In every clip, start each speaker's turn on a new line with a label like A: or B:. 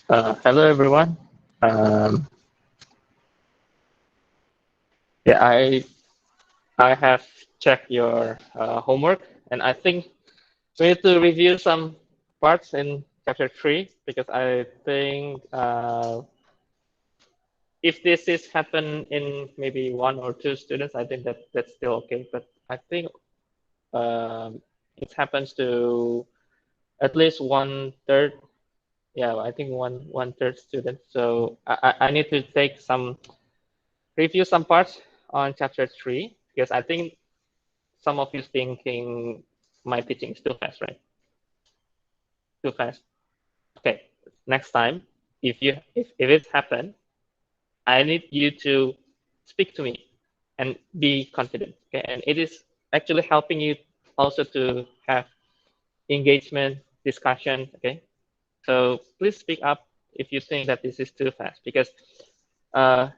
A: Hello everyone. Um, yeah, I have checked your homework, and I think we need to review some parts in chapter 3 because I think if this is happen in maybe one or two students, I think that's still okay. But I think it happens to at least one third. Yeah, I think one third students. So I need to take some review some parts on chapter 3 because I think some of you thinking my teaching is too fast, right? Too fast. Okay, next time, if it happen, I need you to speak to me and be confident. Okay, and it is actually helping you also to have engagement, discussion. Okay, so please speak up if you think that this is too fast because uh,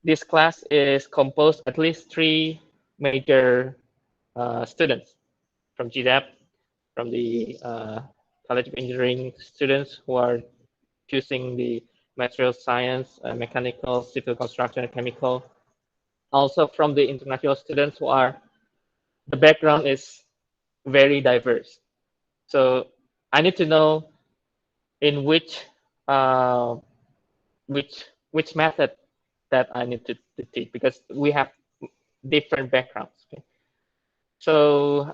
A: this class is composed at least three major students from GDAP, from the College of Engineering students who are choosing the material science, mechanical, civil construction, and chemical. Also from the international students who are, the background is very diverse. So I need to know in uh, which method that I need to teach because we have different backgrounds. Okay? So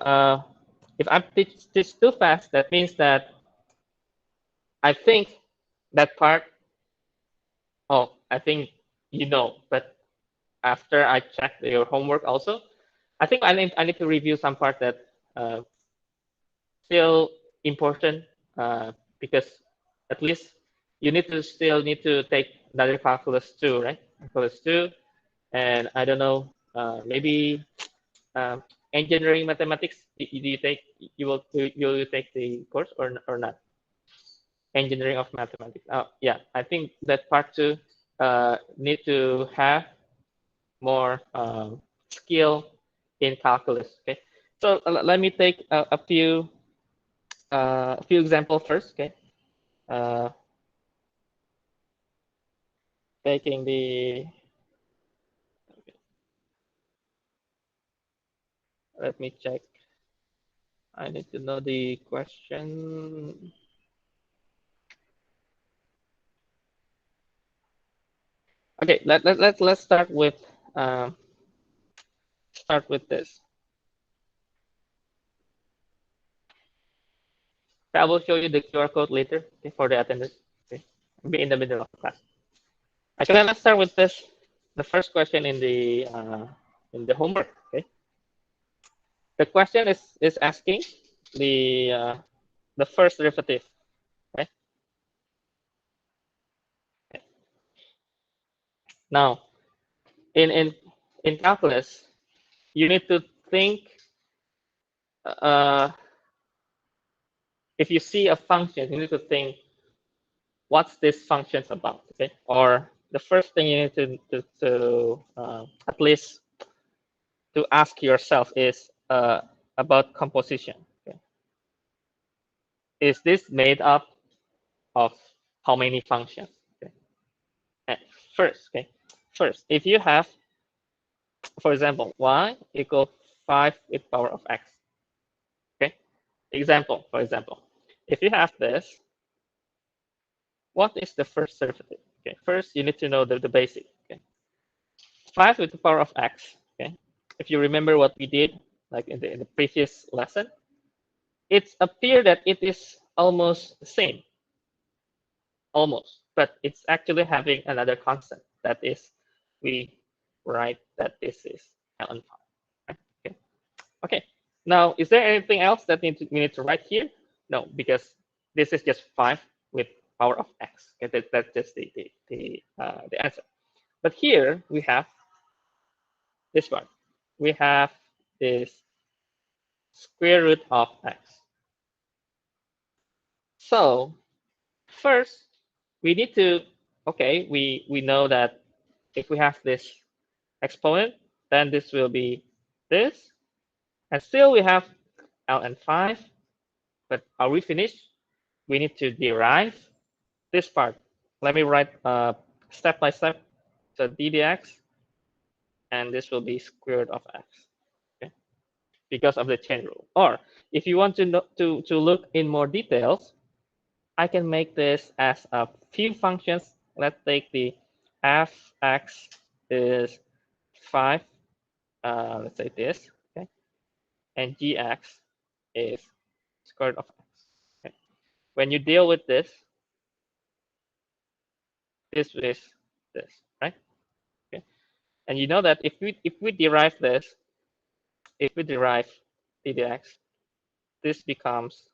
A: if I teach this too fast, that means that I think that part, oh, I think you know, but after I check your homework also, I think I need to review some part that uh, still important because at least you need to still need to take another calculus too, right? Calculus two, and I don't know, maybe um, engineering mathematics. Do you take you will take the course or not? Engineering of mathematics. Oh, yeah, I think that part two need to have more skill in calculus. Okay, so let me take a few examples first. Okay, uh, taking the let me check. I need to know the question. Okay, let's start with this. I will show you the QR code later, okay, for the attendance. Okay, be in the middle of class. Actually, let's start with this. The first question in the homework. Okay, the question is asking the uh, the first derivative. Okay, now in in in calculus, you need to think. Uh, if you see a function, you need to think what's this function about. Okay, or the first thing you need to at least to ask yourself is about composition. Okay? Is this made up of how many functions? Okay. And first, okay. First, if you have, for example, y equal 5 with power of x. Okay. Example, for example, if you have this, what is the first derivative? Okay. First, you need to know the basic. Okay. 5 with the power of x. Okay. If you remember what we did, like in the previous lesson, it's appear that it is almost the same, almost, but it's actually having another constant. That is, we write that this is ln 5. Okay. Okay. Now, is there anything else that we need to write here? No, because this is just 5 with power of x. Okay, that's just the answer. But here we have this one. We have this square root of x. So first, we need to, okay, we know that if we have this exponent, then this will be this. And still we have ln 5. But are we finished? We need to derive this part. Let me write step by step. So d dx, and this will be square root of x, okay, because of the chain rule. Or if you want to know, to look in more details, I can make this as a few functions. Let's take the fx is 5, let's say this, okay, and gx is square root of x. Okay. When you deal with this is this, right? Okay. And you know that if we derive this, if we derive d dx, this becomes,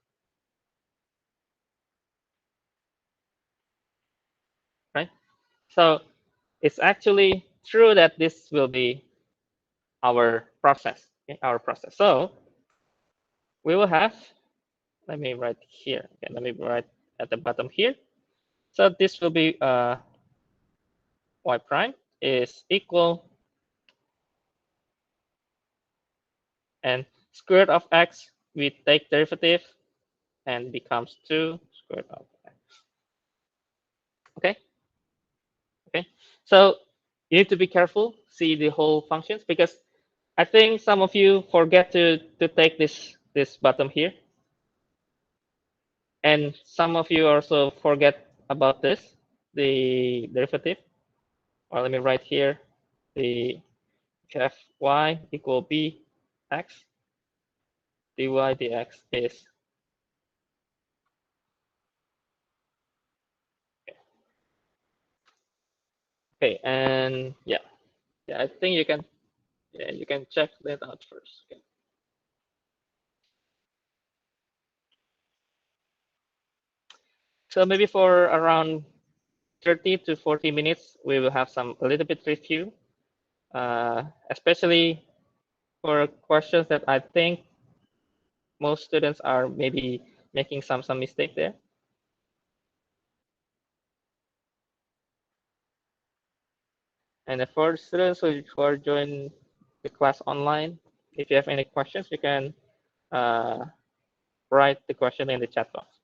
A: right? So it's actually true that this will be our process, okay, our process. So we will have, let me write here, okay, let me write at the bottom here. So this will be y prime is equal, and square root of x, we take derivative and becomes 2 square root of x. Okay, okay. So you need to be careful, see the whole functions, because I think some of you forget to take this bottom here. And some of you also forget about this, the derivative. Or let me write here, the f y equal b x, dy dx is, okay. And yeah, I think you can, yeah, you can check that out first. Okay. So maybe for around 30 to 40 minutes, we will have some a little bit review, especially for questions that I think most students are maybe making some mistake there. And for students who are joining the class online, if you have any questions, you can uh, write the question in the chat box.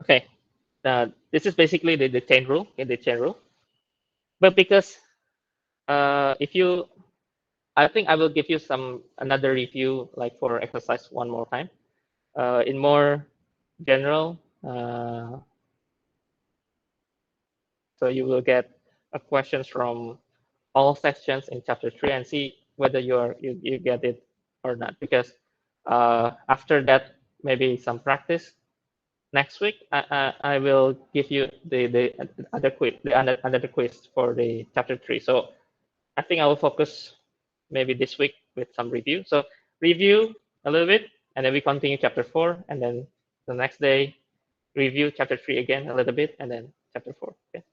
A: Okay, this is basically the chain rule, in the chain rule. But because if you, I think I will give you some another review like for exercise one more time. In more general, so you will get questions from all sections in chapter 3 and see whether you get it or not. Because after that, maybe some practice. Next week, I will give you the other quiz, the another quiz for the chapter 3. So I think I will focus maybe this week with some review. So review a little bit, and then we continue chapter 4, and then the next day review chapter 3 again a little bit, and then chapter 4. Okay.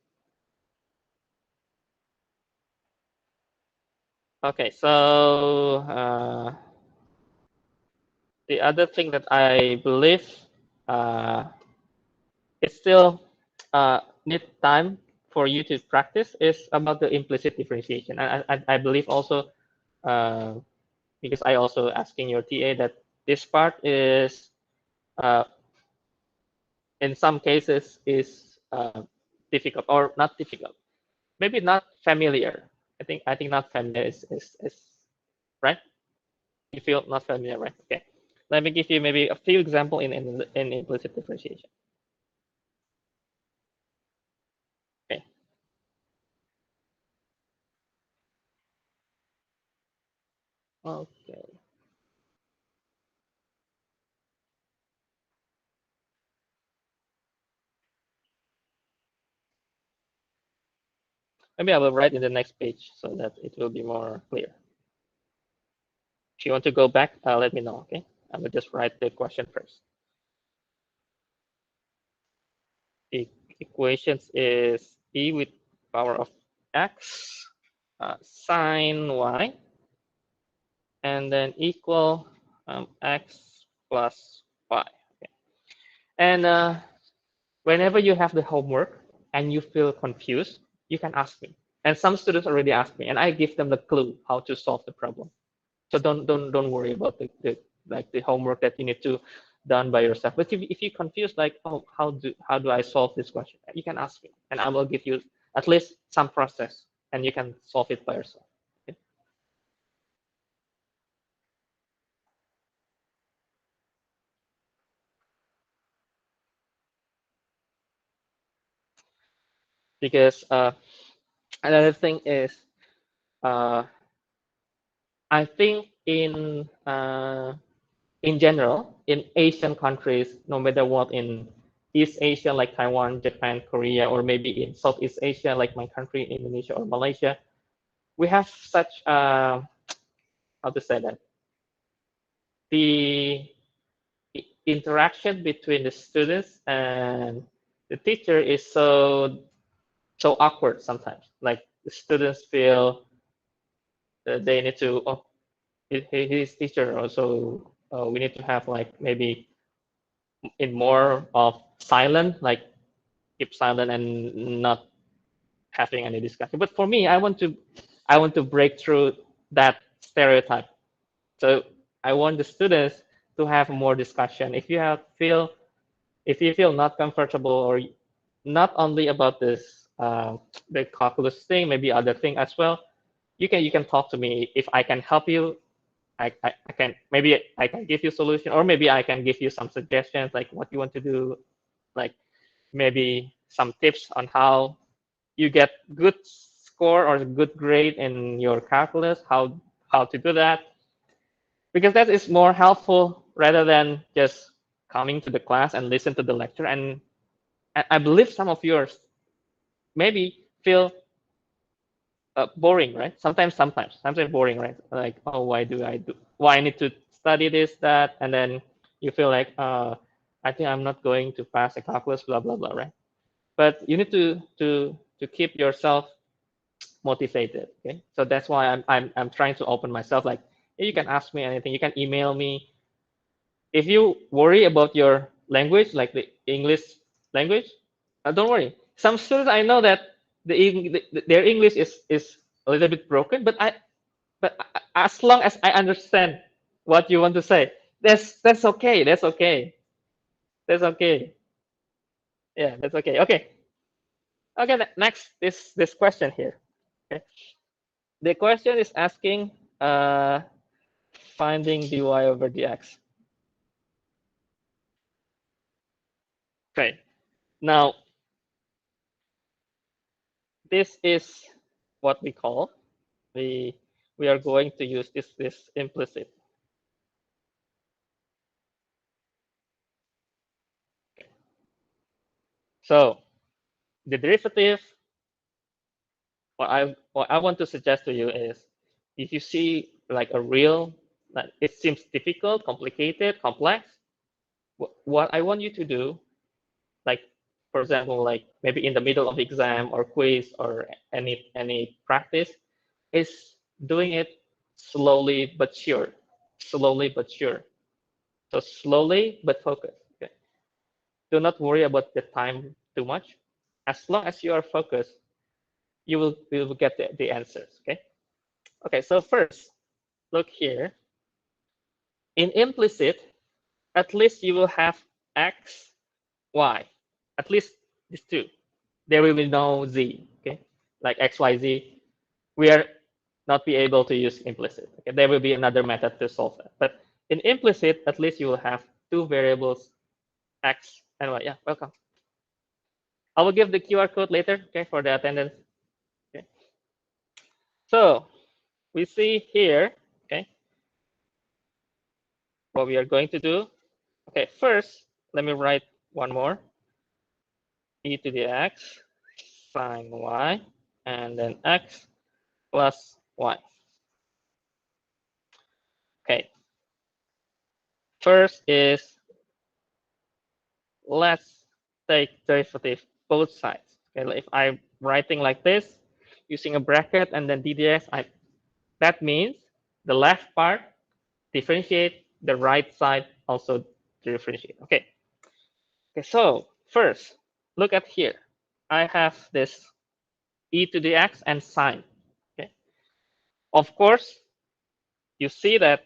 A: Okay. So the other thing that I believe it still need time for you to practice is about the implicit differentiation. I believe also uh, because I also asking your TA that this part is in some cases is difficult or not difficult, maybe not familiar. I think not familiar is right. You feel not familiar, right? Okay. Let me give you maybe a few example in implicit differentiation. Okay. Okay. Maybe I will write in the next page so that it will be more clear. If you want to go back, let me know. Okay. I will just write the question first. equations is e with power of x sine y, and then equal x plus y. Okay. And whenever you have the homework and you feel confused, you can ask me. And some students already ask me, and I give them the clue how to solve the problem. So don't worry about the like the homework that you need to done by yourself. But if you confused like, oh, how do I solve this question, you can ask me, and I will give you at least some process, and you can solve it by yourself. Okay? Because another thing is, uh, I think in general, in Asian countries, no matter what, in East Asia like Taiwan, Japan, Korea, or maybe in Southeast Asia like my country, Indonesia or Malaysia, we have such how to say that, the interaction between the students and the teacher is so awkward sometimes. Like the students feel that they need to, oh, he's teacher, also we need to have like maybe in more of silent, like keep silent and not having any discussion. But for me, I want to break through that stereotype. So I want the students to have more discussion. If you feel not comfortable, or not only about this the calculus thing, maybe other thing as well, you can talk to me. If I can help you, I can, maybe I can give you solution, or maybe I can give you some suggestions like what you want to do, like maybe some tips on how you get good score or good grade in your calculus, how to do that, because that is more helpful rather than just coming to the class and listen to the lecture. And I believe some of yours maybe feel boring, right? Sometimes boring, right? Like, oh, why I need to study this, that, and then you feel like, I think I'm not going to pass a calculus, blah blah blah, right? But you need to keep yourself motivated. Okay, so that's why I'm trying to open myself. Like, you can ask me anything, you can email me. If you worry about your language, like the English language, don't worry. Some students I know that their English is a little bit broken, but as long as I understand what you want to say, that's okay. That's okay. That's okay. Yeah, that's okay. Okay. Okay. Next, this question here. Okay. The question is asking finding dy over dx. Okay. Now, this is what we call, we we are going to use this implicit. So the derivative, what I want to suggest to you is, if you see like a real, like it seems difficult, complicated, complex, what I want you to do, like for example, like maybe in the middle of exam or quiz or any practice, is doing it slowly but sure, slowly but sure. So slowly but focused. Okay. Do not worry about the time too much. As long as you are focused, you will get the answers. Okay. Okay. So first, look here. In implicit, at least you will have x, y. At least these two. There will be no z. Okay. Like x, y, z. We are not be able to use implicit. Okay. There will be another method to solve that. But in implicit, at least you will have two variables, x and y. Yeah. Welcome. I will give the QR code later, okay, for the attendance. Okay. So we see here, okay, what we are going to do. Okay, first, let me write one more. E to the x sine y, and then x plus y. Okay, first is, let's take derivative both sides. Okay, if I'm writing like this, using a bracket and then ddx, that means the left part differentiate, the right side also differentiate. Okay. Okay, so first, look at here. I have this e to the x and sine. Okay. Of course, you see that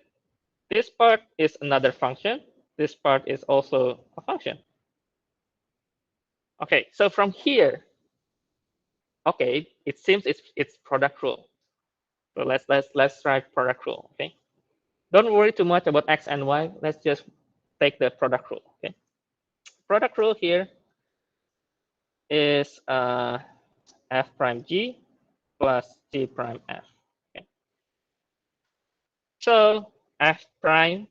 A: this part is another function. This part is also a function. Okay, so from here, okay, it seems it's product rule. So let's try product rule. Okay, don't worry too much about x and y. Let's just take the product rule. Okay, product rule here is f prime g plus g prime f. Okay. So f prime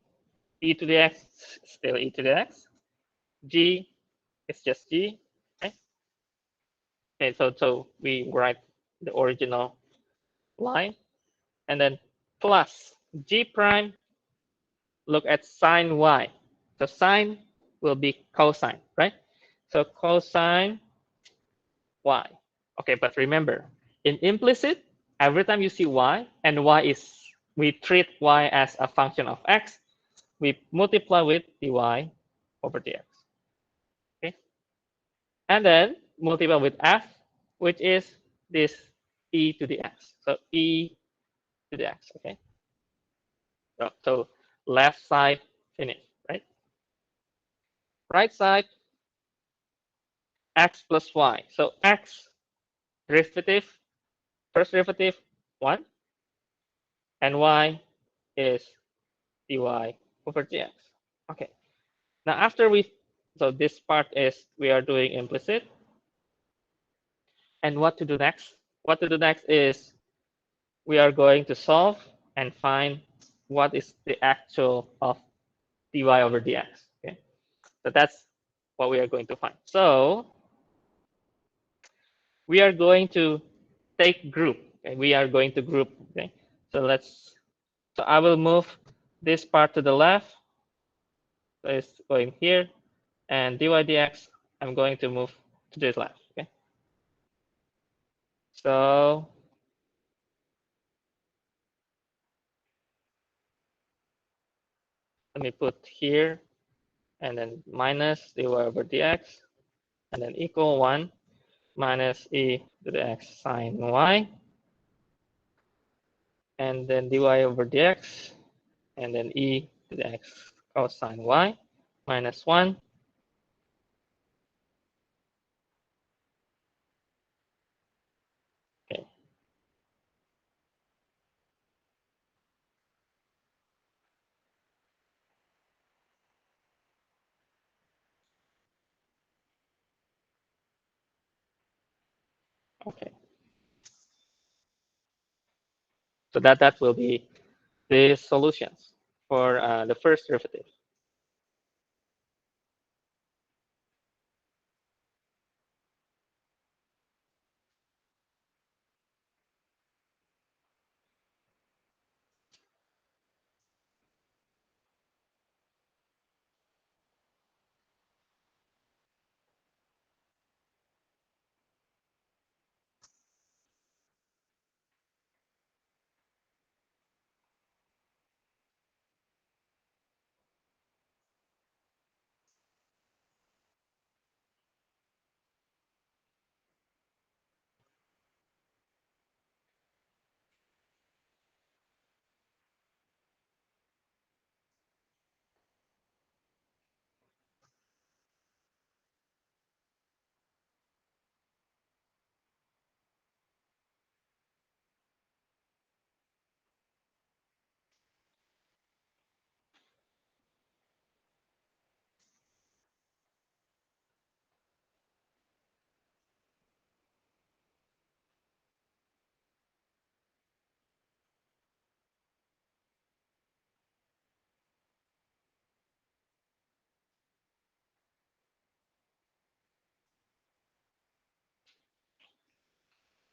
A: e to the x still e to the x. G is just g. Okay. Okay. So we write the original line and then plus g prime. Look at sine y. So sine will be cosine, right? So cosine y. Okay, but remember, in implicit, every time you see y, and y is, we treat y as a function of x, we multiply with dy over dx. Okay, and then multiply with f, which is this e to the x. So e to the x. Okay, so left side finished, right? Right side x plus y. So x derivative, first derivative 1, and y is dy over dx. Okay. Now after so this part is we are doing implicit. And what to do next? What to do next is we are going to solve and find what is the actual of dy over dx. Okay. So that's what we are going to find. So we are going to take group. Okay? We are going to group. Okay. So I will move this part to the left. So it's going here. And dy dx, I'm going to move to the left. Okay. So let me put here and then minus dy over dx and then equal 1 minus e to the x sine y and then dy over dx and then e to the x cosine y minus 1. Okay. Okay. So that will be the solutions for the first derivative.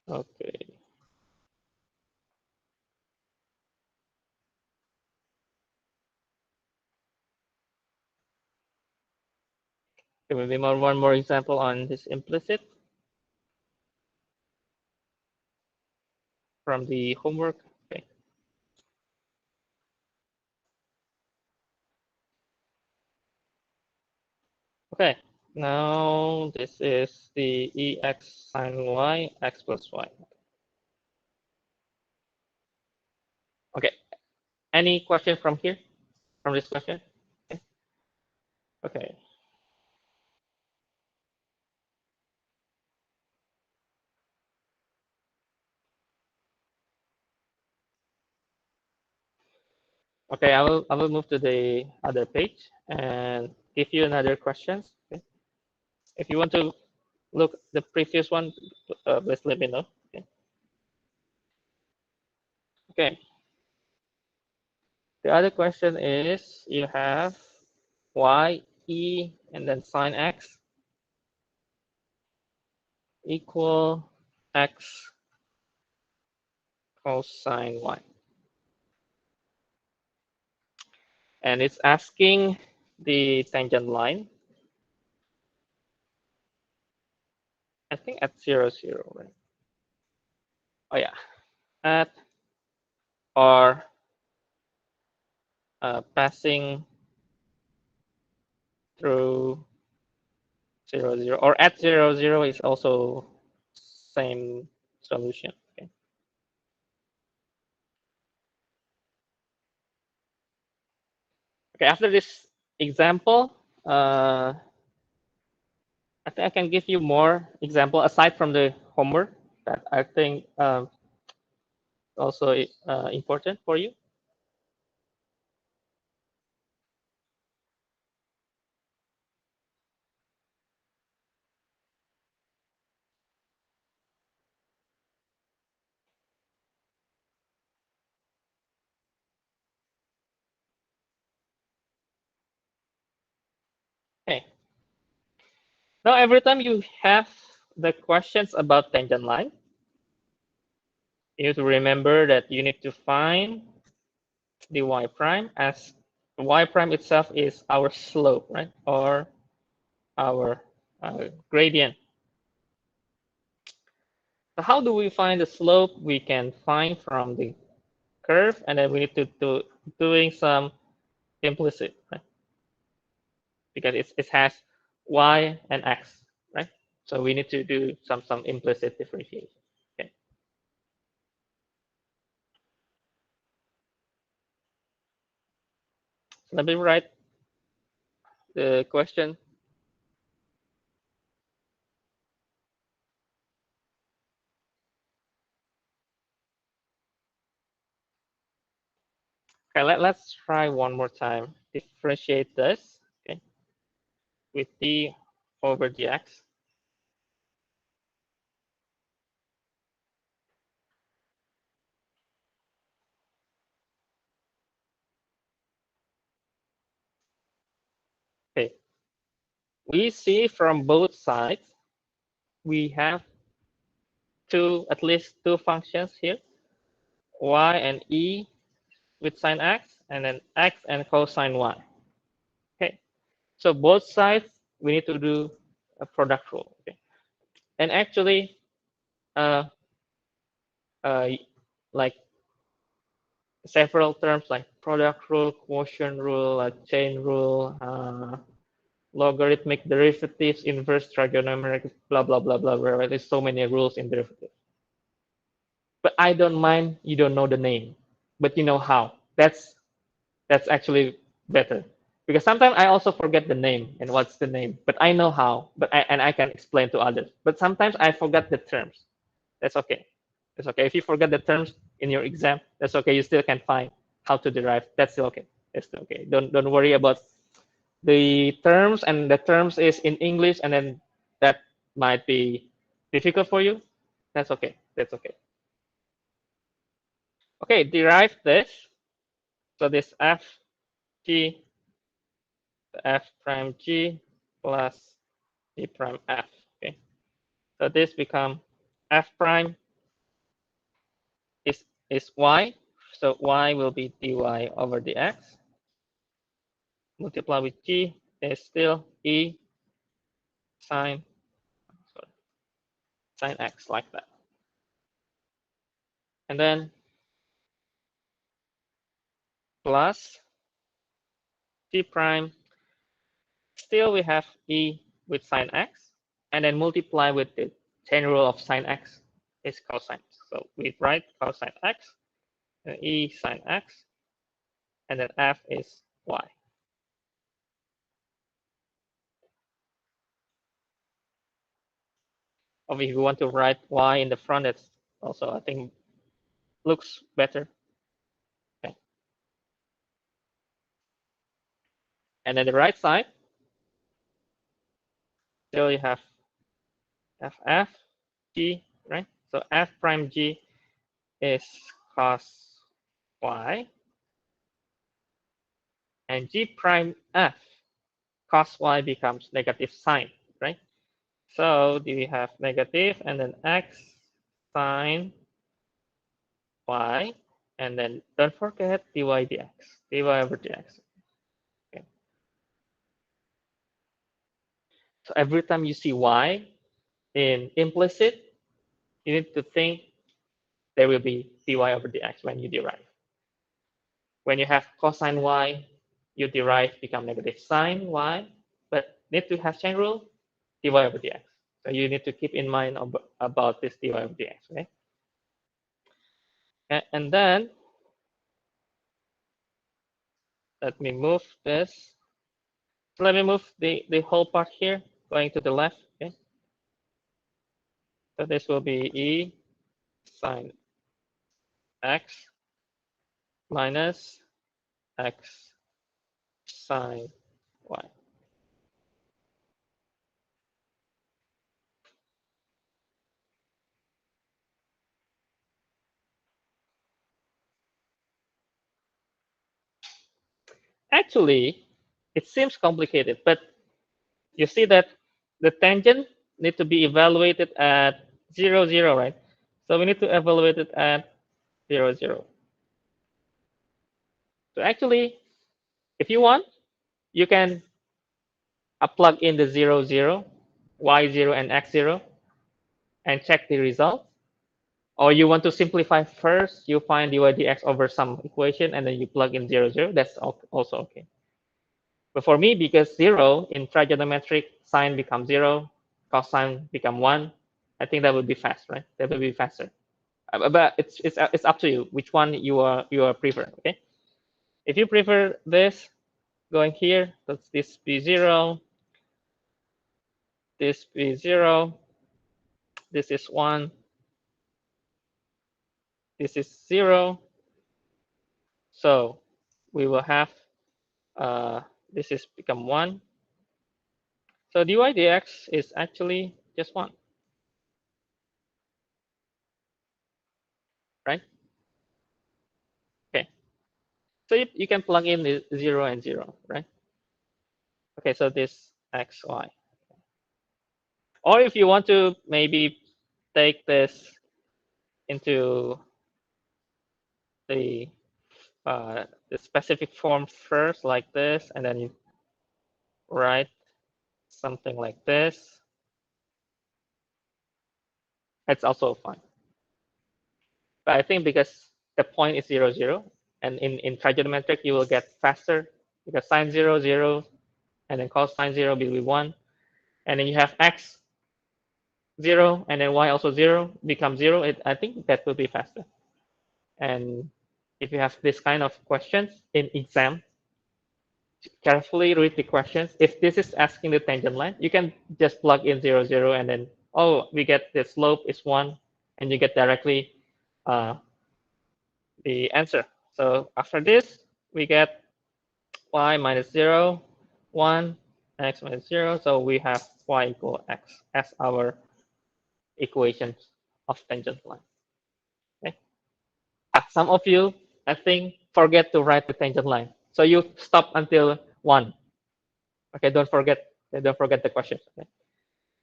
A: Okay. There will be one more example on this implicit from the homework. Okay. Okay. Now this is the ex sine y, x plus y. Okay. Any question from here? From this question? Okay. Okay. Okay, I will move to the other page and give you another questions. Okay. If you want to look the previous one, please let me know. Okay. Okay. The other question is you have y e and then sine x equal x cosine y, and it's asking the tangent line. I think at 0, 0, right? Oh yeah, at or passing through 0, 0, or at 0, 0 is also same solution. Okay. Okay. After this example, I think I can give you more example aside from the homework that I think also important for you. Okay. Now every time you have the questions about tangent line, you need to remember that you need to find the y prime, as y prime itself is our slope, right? Or our gradient. So how do we find the slope? We can find from the curve, and then we need to do doing some implicit, right? Because it has y and x, right? So we need to do some implicit differentiation. Okay. So let me write the question. Okay, let's try one more time. Differentiate this, okay, with d over dx. Okay, we see from both sides we have at least two functions here, y and e with sine x, and then x and cosine y. Okay, so both sides we need to do a product rule. Okay, and actually, uh, uh, like several terms like product rule, quotient rule, chain rule, logarithmic derivatives, inverse trigonometric, blah blah blah blah blah. Right? There's so many rules in derivatives. But I don't mind you don't know the name, but you know how. That's actually better, because sometimes I also forget the name and what's the name, but I know how. And I can explain to others. But sometimes I forget the terms. That's okay. That's okay. If you forget the terms in your exam, that's okay. You still can find how to derive. That's still okay. That's still okay. Don't worry about the terms, and the terms is in English, and then that might be difficult for you. That's okay. That's okay. Okay, derive this. So this f g, f prime g plus g prime f. Okay. So this become f prime is y. So y will be dy over dx. Multiply with g is still e sine, sorry, sine x like that. And then plus t prime. Still we have e with sine x, and then multiply with the chain rule of sine x is cosine. So we write cosine x, and e sine x, and then f is y. Or if you want to write y in the front, it's also, I think, looks better. Okay. And then the right side, still you have f g, right? So f prime g is cos y, and g prime f cos y becomes negative sine, right? So do we have negative and then x sine y, and then don't forget dy dx, dy over dx. Okay. So every time you see y in implicit, you need to think there will be dy over dx when you derive. When you have cosine y, you derive become negative sine y, but need to have chain rule, dy over dx. So you need to keep in mind about this dy over dx, okay? And then let me move this. So let me move the whole part here, going to the left, okay? So this will be e sine x minus x sine y. Actually, it seems complicated, but you see that the tangent need to be evaluated at 0, 0, right? So we need to evaluate it at 0, 0. So actually, if you want, you can plug in the 0, 0, y0, and x0 and check the result. Or you want to simplify first, you find dy dx over some equation, and then you plug in 0, 0. That's also okay. But for me, because 0 in trigonometric, sine becomes 0, cosine become 1, I think that would be fast, right? That would be faster. But it's up to you which one you are prefer. Okay. If you prefer this, going here, let's this be 0, this be 0, this is 1, this is 0. So we will have this is become 1. So dy dx is actually just 1, right? Okay. So you can plug in the 0 and 0, right? Okay, so this x, y. Or if you want to maybe take this into the specific form first, like this, and then you write something like this, that's also fine. But I think because the point is 0, 0, and in trigonometric, you will get faster because sine 0, 0, and then cosine 0 will be 1. And then you have x 0, and then y also 0, becomes 0. I think that will be faster. And if you have this kind of questions in exam, carefully read the questions. If this is asking the tangent line, you can just plug in 0, 0, and then, oh, we get the slope is 1, and you get directly the answer. So after this, we get y minus 0, 1, x minus 0. So we have y equal x as our equations of tangent line. Okay. Some of you, I think, forget to write the tangent line. So you stop until 1. Okay, don't forget the questions. Okay?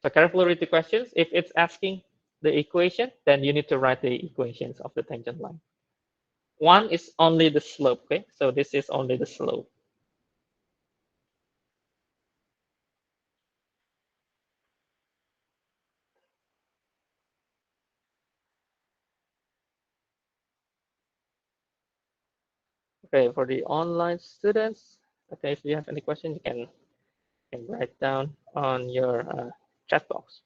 A: So carefully read the questions. If it's asking the equation, then you need to write the equations of the tangent line. 1 is only the slope. Okay, so this is only the slope. Okay, for the online students, okay, if you have any questions, you can write down on your chat box.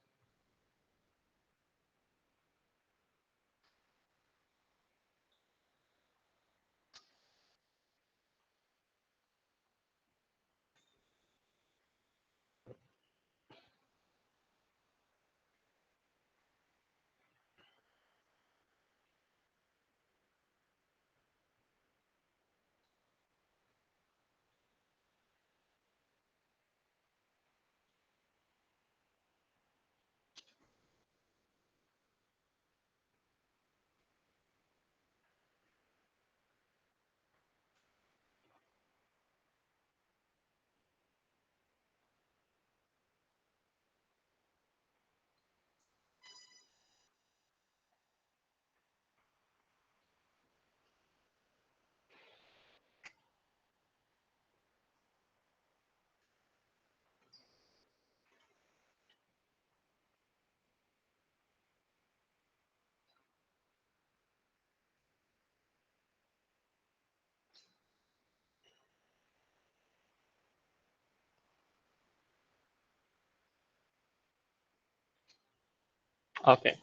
A: Okay.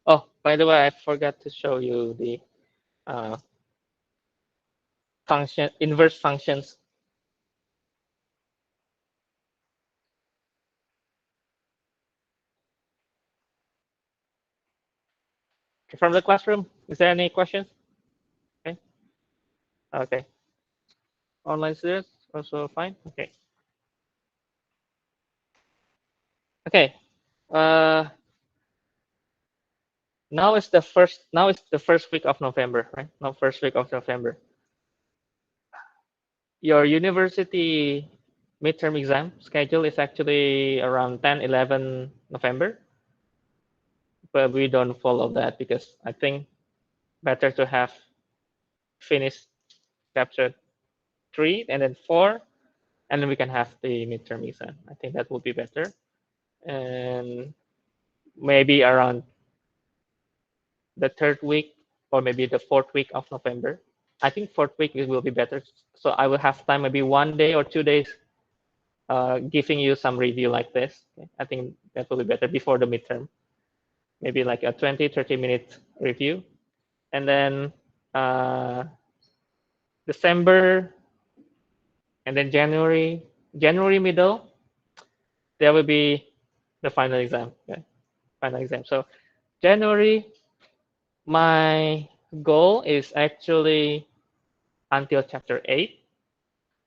A: Oh, by the way, I forgot to show you the uh, inverse functions. From the classroom, is there any questions? Okay. Okay. Online students also fine. Okay. Okay. Uh, now it's the first week of November, right? Now first week of November. Your university midterm exam schedule is actually around 10, 11 November, but we don't follow that because I think better to have finished chapter 3 and then 4, and then we can have the midterm exam. I think that would be better. And maybe around the third week or maybe the fourth week of November. I think fourth week it will be better. So I will have time, maybe 1 day or 2 days, giving you some review like this. Okay? I think that will be better before the midterm. Maybe like a 20, 30-minute review. And then December and then January middle, there will be the final exam. Okay? Final exam. So January, my goal is actually until chapter 8,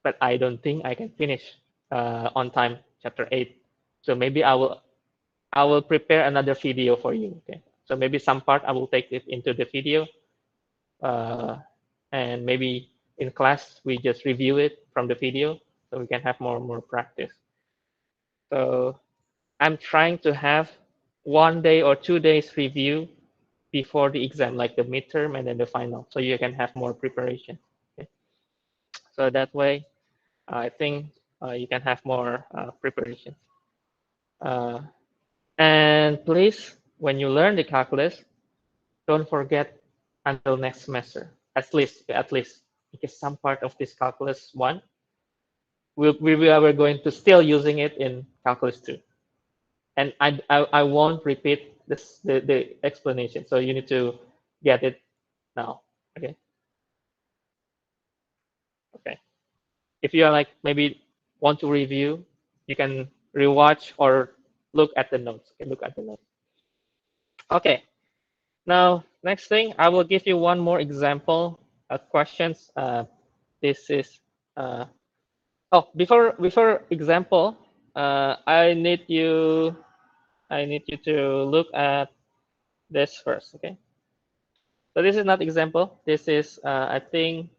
A: but I don't think I can finish on time chapter 8. So maybe I will prepare another video for you. Okay. So maybe some part I will take it into the video, and maybe in class we just review it from the video so we can have more practice. So I'm trying to have 1 day or 2 days review before the exam, like the midterm and then the final, so you can have more preparation. Okay. So that way, I think you can have more preparation. Uh, and please, when you learn the calculus, don't forget until next semester, at least, because some part of this calculus 1, we're going to still using it in calculus 2. And I won't repeat the explanation. So you need to get it now. Okay. Okay. If you are like maybe want to review, you can rewatch or look at the notes. Okay, look at the notes. Okay. Now, next thing, I will give you one more example of questions. This is oh, before example, I need you to look at this first. Okay. So this is not example. This is I think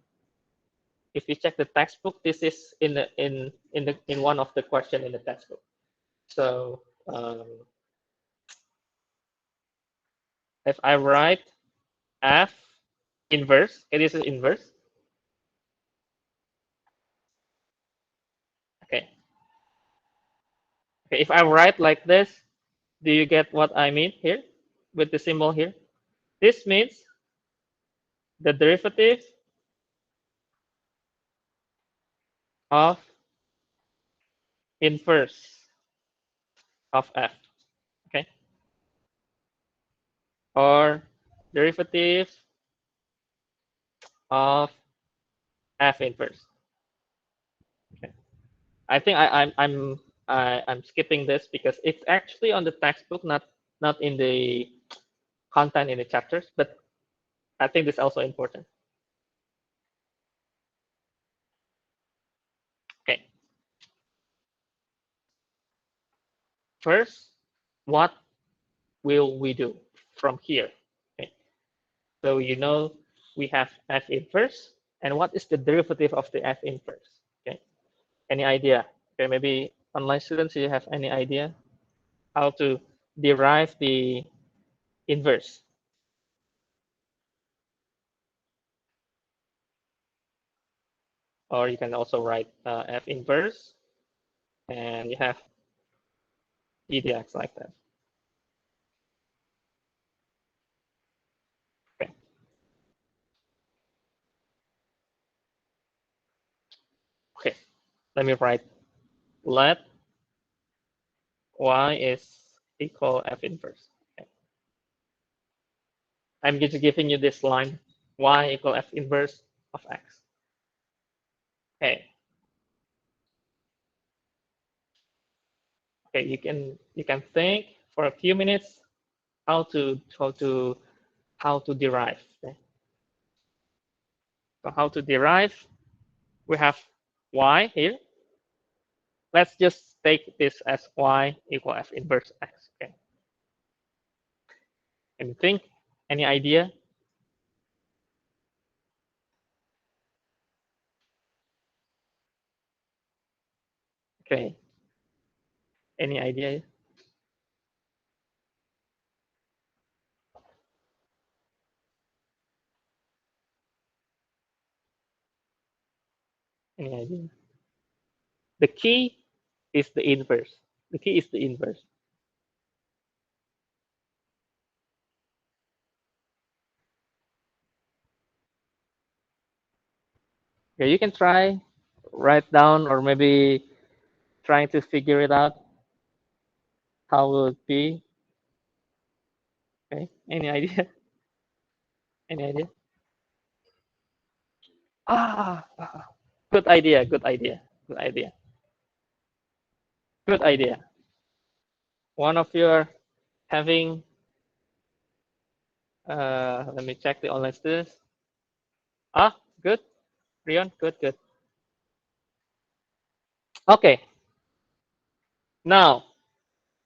A: if you check the textbook, this is in one of the question in the textbook. So if I write f inverse, okay, this is inverse. Okay. Okay. If I write like this, do you get what I mean here with the symbol here? This means the derivative of inverse of f, okay? Or derivative of f inverse. Okay. I think I'm skipping this because it's actually on the textbook, not in the content in the chapters, but I think this is also important. Okay. First, what will we do from here? Okay. So you know we have f inverse, and what is the derivative of the f inverse? Okay. Any idea? Okay, maybe online students, you have any idea how to derive the inverse? Or you can also write f inverse, and you have e dx like that. Okay. Okay. Let me write let y is equal f inverse. Okay. I'm just giving you this line, y equal f inverse of x. Okay. Okay, you can think for a few minutes how to derive. Okay? So how to derive? We have y here. Let's just take this as y equal f inverse x. Okay. Can you think? Any idea? Okay. Any idea? Any idea? The key is the inverse. The key is the inverse. Okay, you can try, write down, or maybe trying to figure it out. How will it be? Okay. Any idea? Any idea? Ah, good idea. Good idea. Good idea. Good idea. One of you are having. Let me check the online students. Good. Rion, good, good. Okay. Now,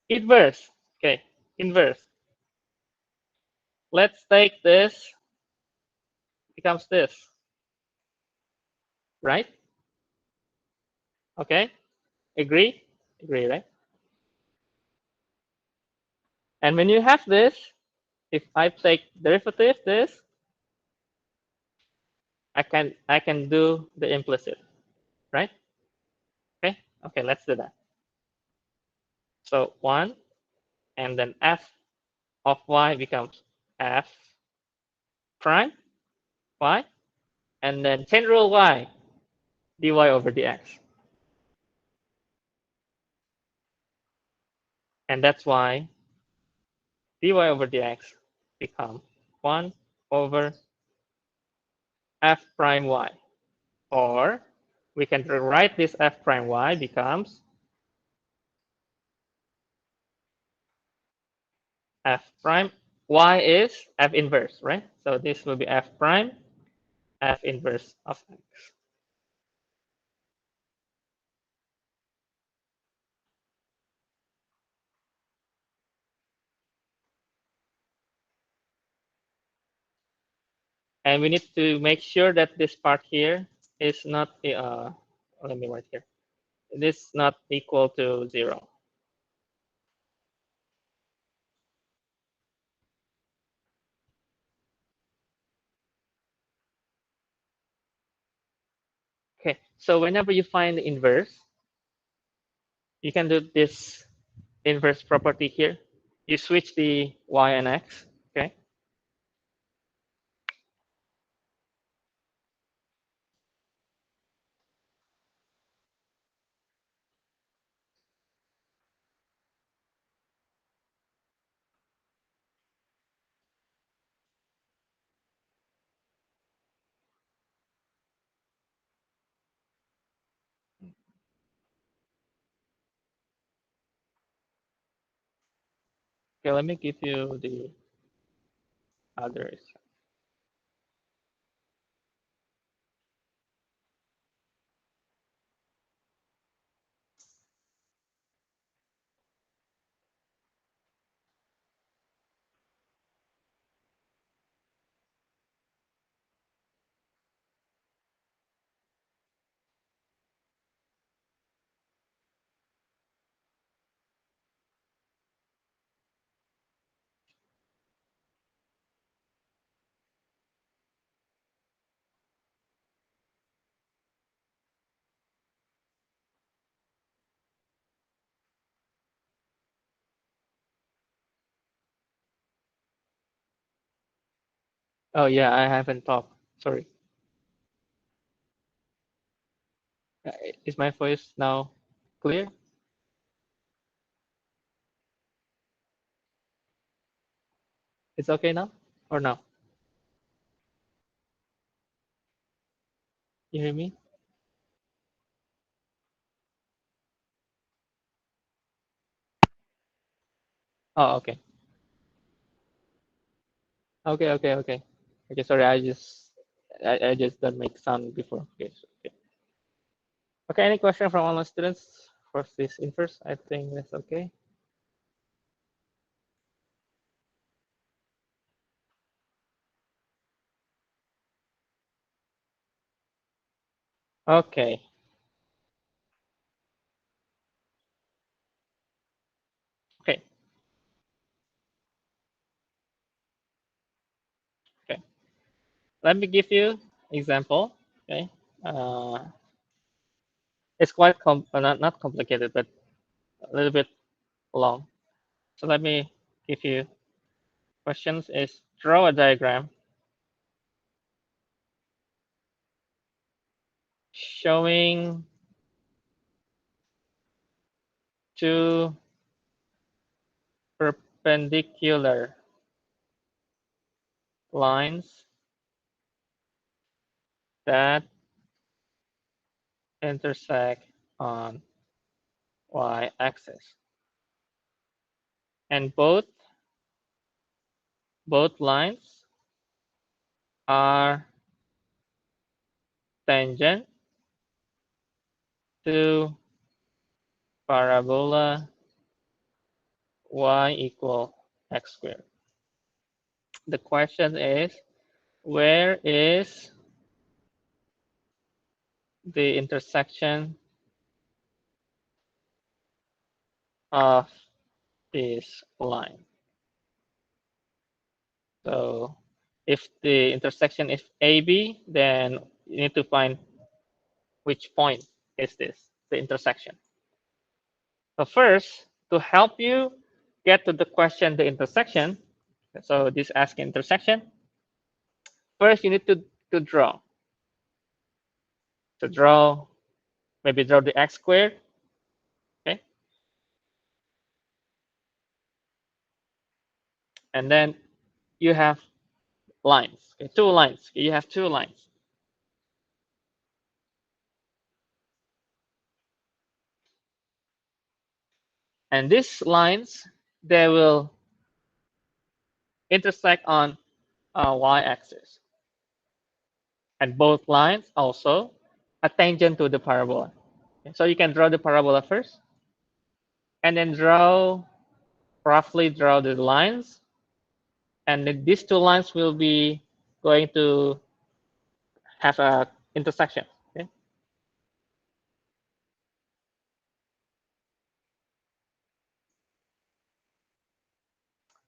A: inverse. Okay, inverse. Let's take this becomes this, right? Okay. Agree? Agree, right? And when you have this, if I take derivative this, I can do the implicit, right? Okay. Okay, let's do that. So 1 and then f of y becomes f prime y, and then chain rule y dy over dx. And that's why dy over dx become 1 over f prime y. Or we can rewrite this f prime y becomes f prime. Y is f inverse, right? So this will be f prime, f inverse of x. And we need to make sure that this part here is not, let me write here. This is not equal to 0. Okay, so whenever you find the inverse, you can do this inverse property here. You switch the y and x, okay? Okay, let me give you the others. Oh yeah, I haven't talked. Sorry. Uh, Is my voice now clear? It's okay now or no? You hear me? Oh, okay. Okay. Okay, sorry, I just don't make sound before. Okay, okay. Okay, any question from online students for this inverse? I think that's okay. Okay. Okay. Okay. Let me give you example. Okay. Uh, it's quite not complicated, but a little bit long. So let me give you questions. Is draw a diagram showing two perpendicular lines that intersect on y-axis, and both lines are tangent to parabola y equal x squared. The question is, where is the intersection of this line? So if the intersection is AB, then you need to find which point is this, the intersection. So first, to help you get to the question, the intersection, so this asking intersection, first you need to draw. To draw, maybe draw the x squared, okay? And then you have lines, okay? Two lines. You have two lines. And these lines, they will intersect on y-axis. And both lines also are tangent to the parabola. Okay? So you can draw the parabola first, and then roughly draw the lines. And then these two lines will be going to have a intersection. Okay?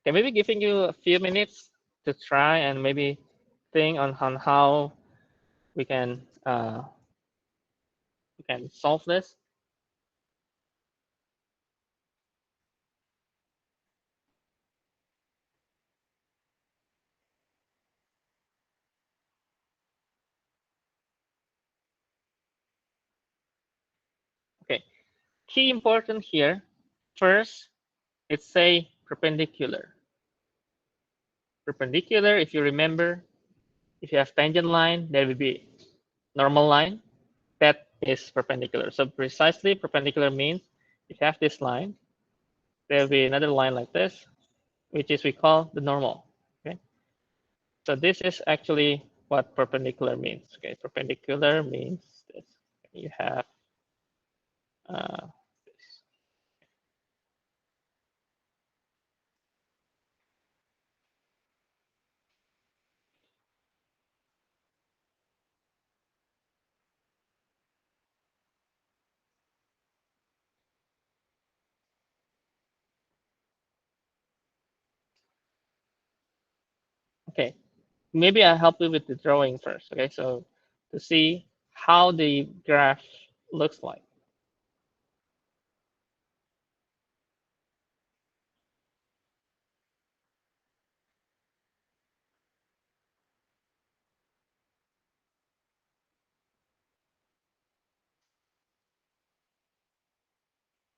A: Okay, maybe giving you a few minutes to try and maybe think on how we can solve this. Okay, key important here. First, it's say perpendicular. Perpendicular, if you remember, if you have tangent line, there will be normal line that is perpendicular. So precisely perpendicular means if you have this line, there will be another line like this, which is we call the normal. Okay, so this is actually what perpendicular means. Okay, perpendicular means this. You have this. Okay, maybe I'll help you with the drawing first. Okay, so to see how the graph looks like.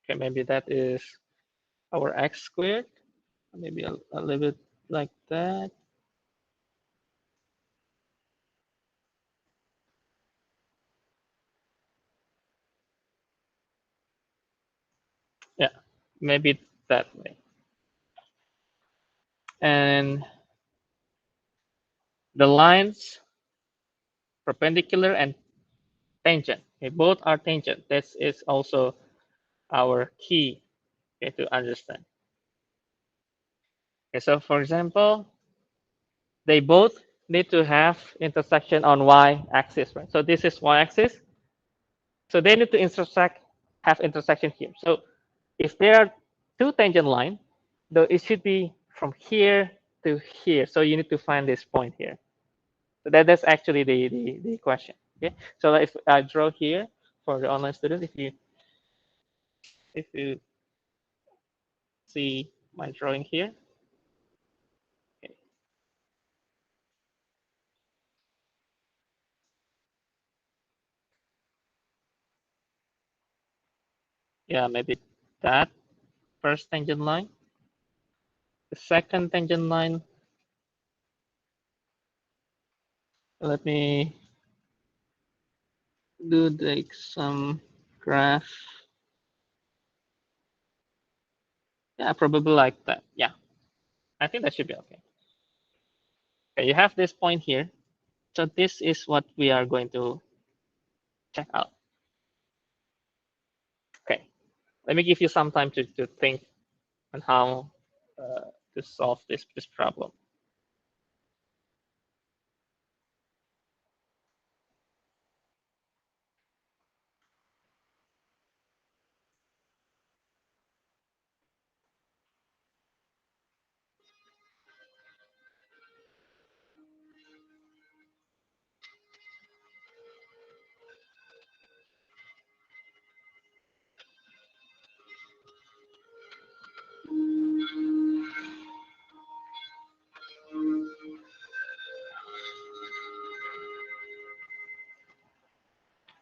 A: Okay, maybe that is our x squared. Maybe a little bit like that. Yeah, maybe that way. And the lines perpendicular and tangent. Okay, both are tangent. This is also our key, okay, to understand. Okay, so for example, they both need to have intersection on y-axis, right? So this is y-axis. So they need to intersect, have intersection here. So if there are two tangent lines, though it should be from here to here. So you need to find this point here. So that's actually the question. Okay. So if I draw here for the online student, if you see my drawing here, okay. Yeah, maybe that first tangent line, the second tangent line. Let me do like some graph. Yeah, probably like that. Yeah, I think that should be okay. Okay, you have this point here. So this is what we are going to check out. Okay, let me give you some time to think on how to solve this problem.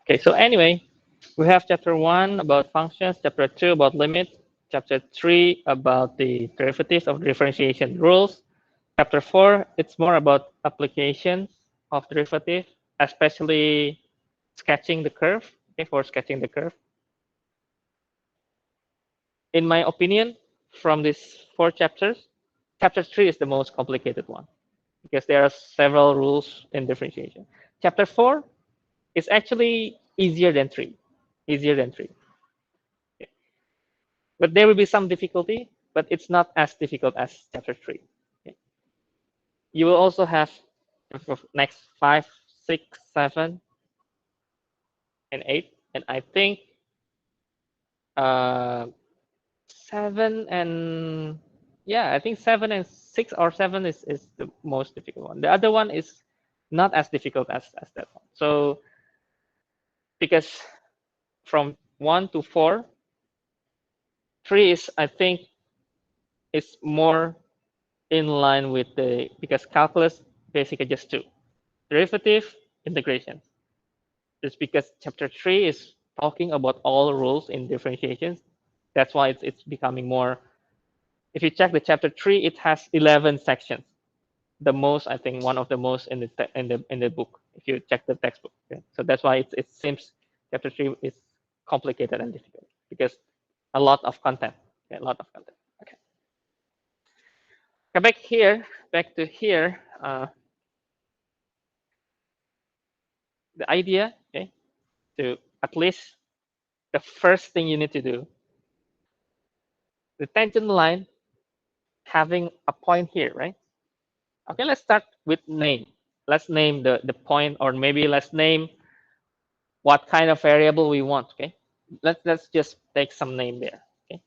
A: Okay, so anyway, we have chapter 1 about functions, chapter 2 about limit, chapter 3 about the derivatives of differentiation rules. Chapter 4, it's more about applications of derivative, especially sketching the curve, okay, for sketching the curve. In my opinion, from these 4 chapters, chapter 3 is the most complicated one because there are several rules in differentiation. Chapter 4 is actually easier than 3, easier than 3. But there will be some difficulty, but it's not as difficult as chapter 3. Okay. You will also have next 5, 6, 7, and 8. And I think uh, 7 and, yeah, I think 7 and 6 or 7 is the most difficult one. The other one is not as difficult as that one. So because from 1 to 4, 3 is, I think, is more in line with the, because calculus basically just 2. Derivative, integration. Just because chapter 3 is talking about all rules in differentiations. That's why it's becoming more. If you check the chapter 3, it has 11 sections. The most, I think, one of the most in the book. If you check the textbook, okay? So that's why it seems chapter 3 is complicated and difficult because a lot of content. Okay, a lot of content. Okay. Okay, back to here. The idea, okay, to at least the first thing you need to do, the tangent line having a point here, right? Okay, let's start with name. Let's name the point, or maybe let's name what kind of variable we want. Okay, let's just take some name there. Okay,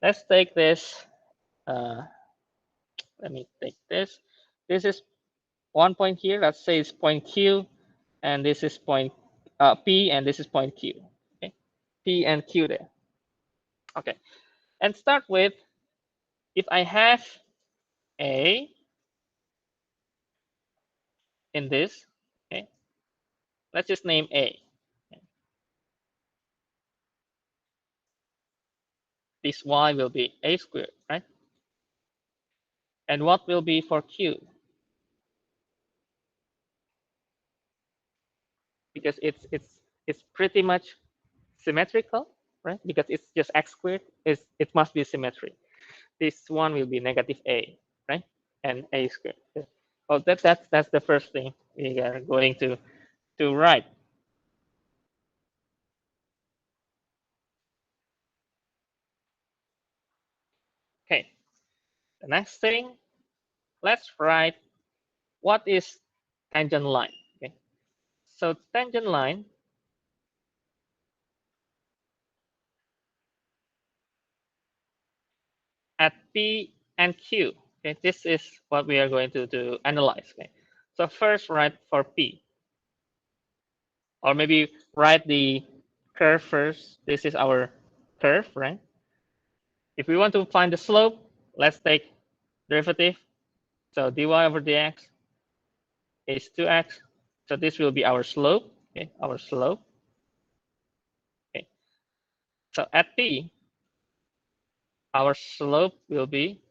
A: let's take this. Uh, let me take this. This is one point here. Let's say it's point Q, and this is point P, and this is point Q. Okay, P and Q there. Okay, and start with, if I have A in this, okay, let's just name A. This Y will be A squared, right? And what will be for Q? Because it's pretty much symmetrical, right? Because it's just x squared, it must be symmetry. This one will be negative A, right? And A squared. Oh, that's the first thing we are going to write. Okay. The next thing, let's write what is tangent line. Okay. So tangent line at P and Q. Okay, this is what we are going to analyze. Okay, so first write for P, or maybe write the curve first. This is our curve, right? If we want to find the slope, let's take derivative. So dy over dx is 2x. So this will be our slope. Okay, our slope. Okay, so at P, our slope will be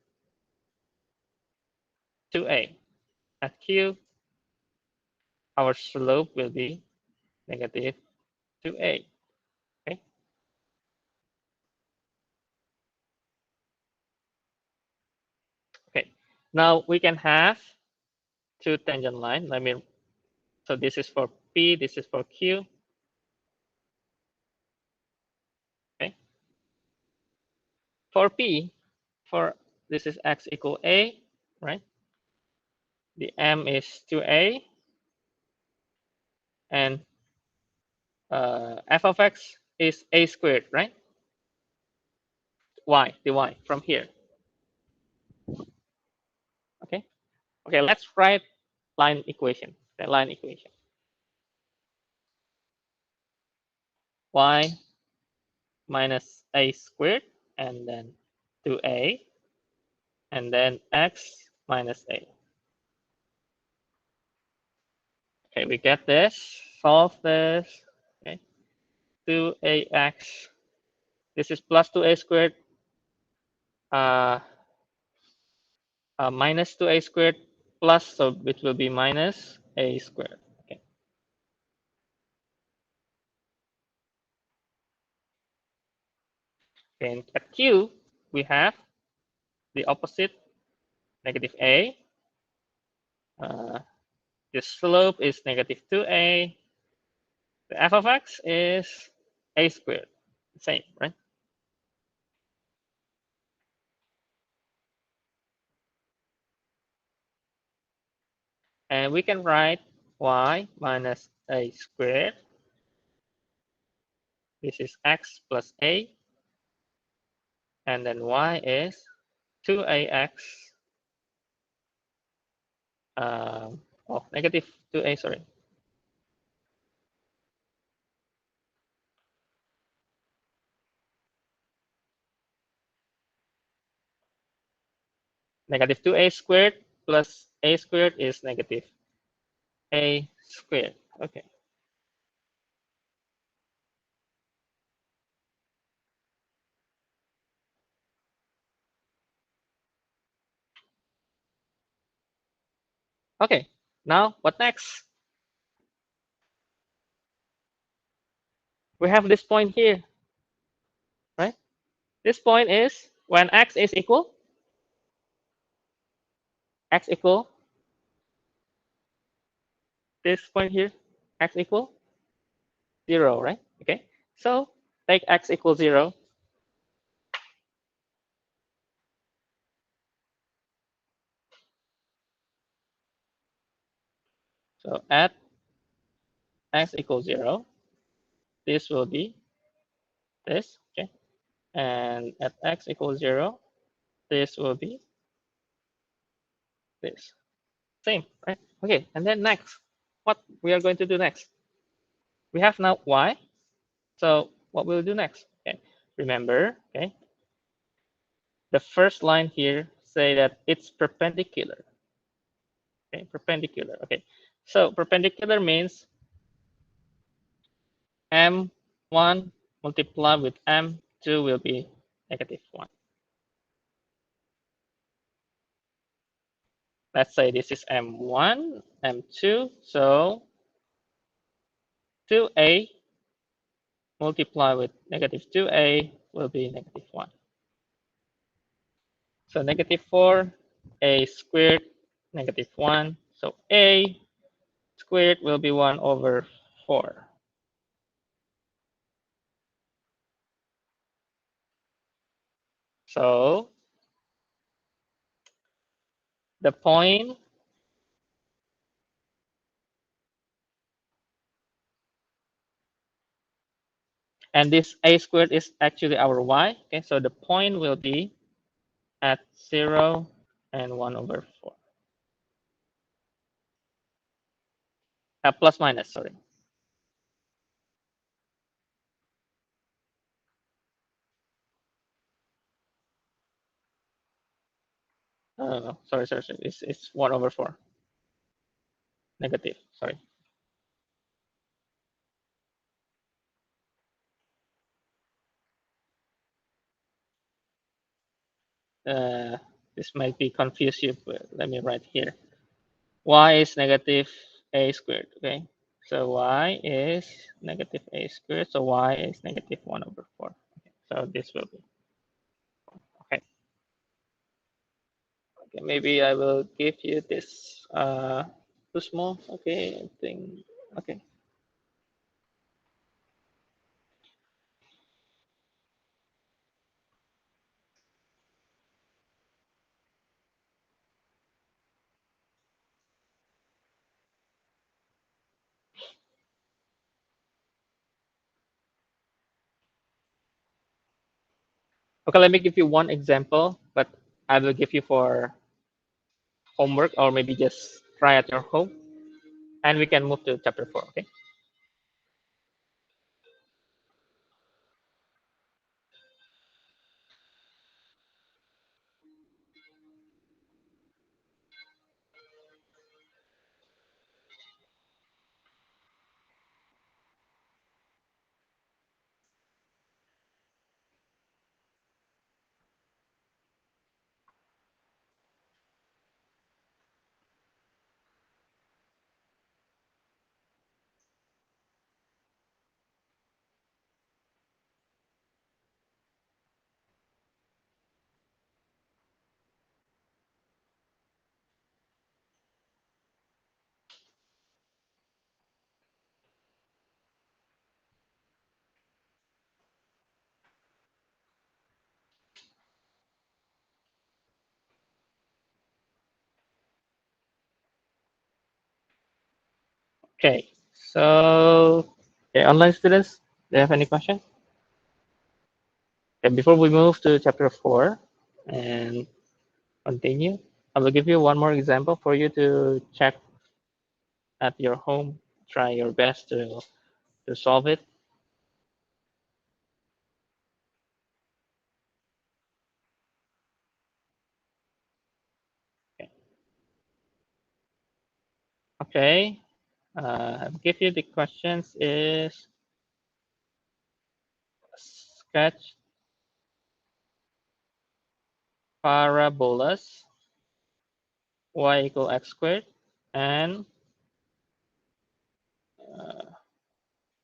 A: 2a. At Q, our slope will be negative 2a. Okay. Okay. Now we can have two tangent line. So this is for P, this is for Q. Okay. For P, for this is x equal A, right? The M is 2A, and f of x is A squared, right? Y, the Y from here. Okay. Okay, let's write line equation. The line equation. Y minus A squared, and then 2A, and then x minus A. Okay, we get this. Solve this. Okay, 2ax. This is plus 2a squared uh, minus 2a squared plus, so it will be minus a squared. Okay. And at q, we have the opposite, negative a. The slope is negative 2a. The f of x is a squared. Same, right? And we can write y minus a squared. This is x plus a. And then y is 2ax. Negative 2a, sorry. Negative 2a squared plus a squared is negative a squared. Okay. Okay. Now what next? We have this point here, right? This point is when x is equal x equal this point here, x equal 0, right? Okay, so take x equals 0. So at x equals 0, this will be this, okay? And at x equals 0, this will be this. Same, right? Okay, and then next, what we are going to do next? We have now y. So what we'll do next? Okay, remember, okay, the first line here say that it's perpendicular. Okay, perpendicular. Okay, so perpendicular means m1 multiplied with m2 will be -1. Let's say this is m1, m2, so 2a multiplied with -2a will be -1. So -4, a squared, -1. So a squared will be 1/4. So the point and this a squared is actually our y. Okay, so the point will be at 0 and 1/4. Plus minus, sorry. Sorry. It's 1/4. Negative, sorry. This might be confuse you, but let me write here. Y is negative a squared, okay? So y is negative a squared, so y is -1/4. Okay, so this will be, okay. Okay, maybe I will give you this too small. Okay, I think, okay. Okay, let me give you one example, but I will give you for homework or maybe just try at your home, and we can move to chapter 4, okay? Okay, so okay, online students, do you have any questions? Okay, before we move to chapter 4 and continue, I will give you one more example for you to check at your home. Try your best to solve it. Okay, I'll give you the questions is sketch parabolas y equal x squared and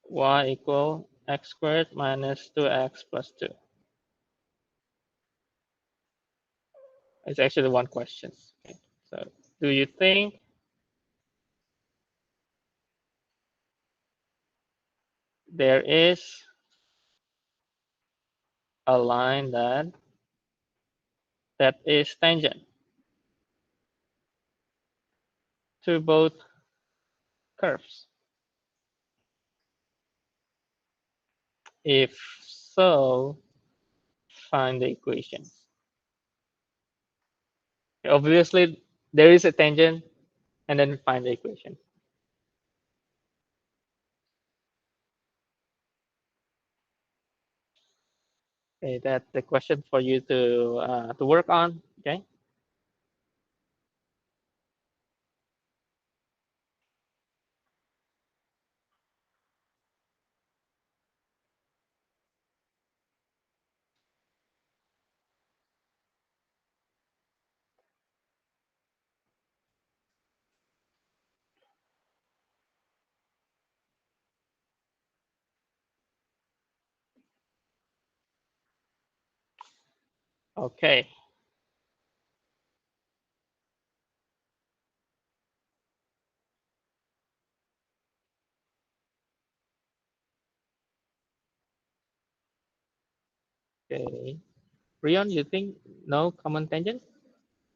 A: y equal x squared minus 2x plus 2. It's actually one question. Okay, so do you think there is a line that is tangent to both curves? If so, find the equations. Obviously, there is a tangent, and then find the equation. Okay, that's the question for you to work on. Okay. Okay. Okay. Rion, you think no common tangent?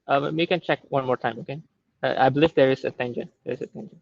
A: But we can check one more time. Okay. I believe there is a tangent. There is a tangent.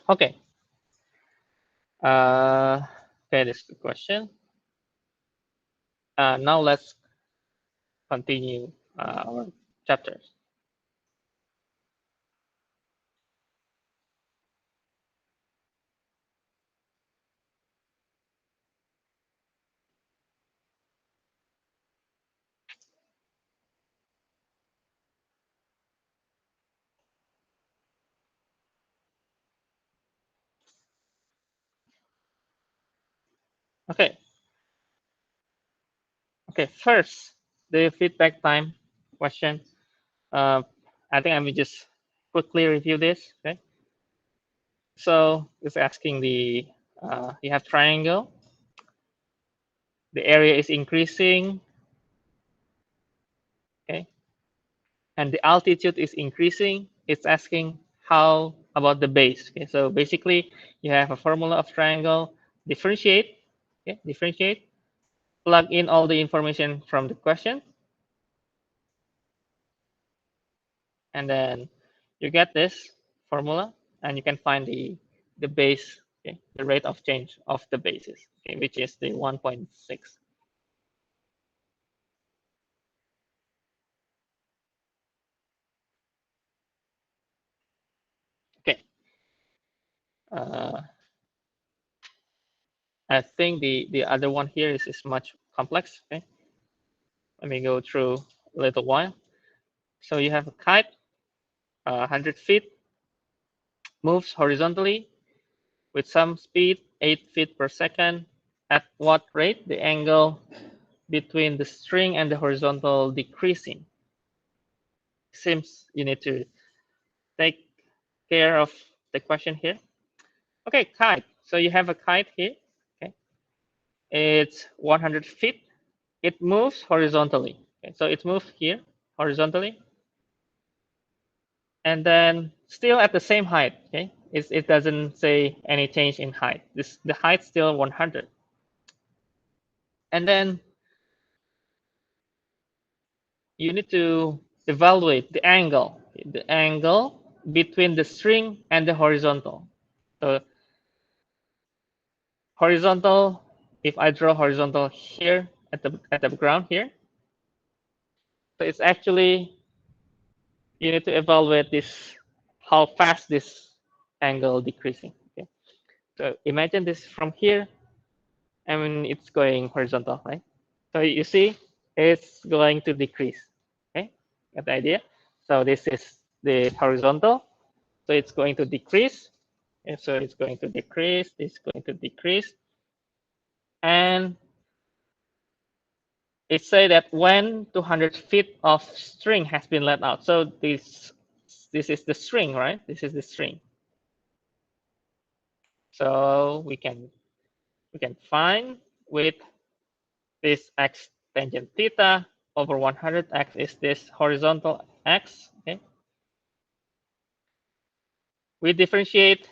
A: Okay. Okay, this is the question. Now let's continue our chapters. Okay. Okay. First, the feedback time question. Uh, I think I will just quickly review this. Okay. So it's asking you have triangle. The area is increasing. Okay. And the altitude is increasing. It's asking how about the base. Okay. So basically, you have a formula of triangle. Differentiate. Okay. Differentiate. Plug in all the information from the question, and then you get this formula, and you can find the base, okay, the rate of change of the basis, okay, which is the 1.6. Okay, uh, I think the other one here is much complex. Okay, let me go through a little while. So you have a kite, 100 feet, moves horizontally with some speed, 8 feet per second. At what rate the angle between the string and the horizontal decreasing? Seems you need to take care of the question here. Okay, kite. So you have a kite here. Okay, it's 100 feet. It moves horizontally. Okay, so it moves here horizontally, and then still at the same height. Okay, it doesn't say any change in height. The height still 100, and then you need to evaluate the angle between the string and the horizontal. So horizontal, if I draw horizontal here at the ground here, So it's actually, you need to evaluate this, how fast this angle decreasing. Okay. So imagine this from here. I mean, it's going horizontal, right? So you see, it's going to decrease. Okay, got the idea? So this is the horizontal. So it's going to decrease. And so it's going to decrease. It's going to decrease. And it say that when 200 feet of string has been let out. So this is the string, right? This is the string. So we can find with this x tangent theta over 100x is this horizontal x. Okay. We differentiate,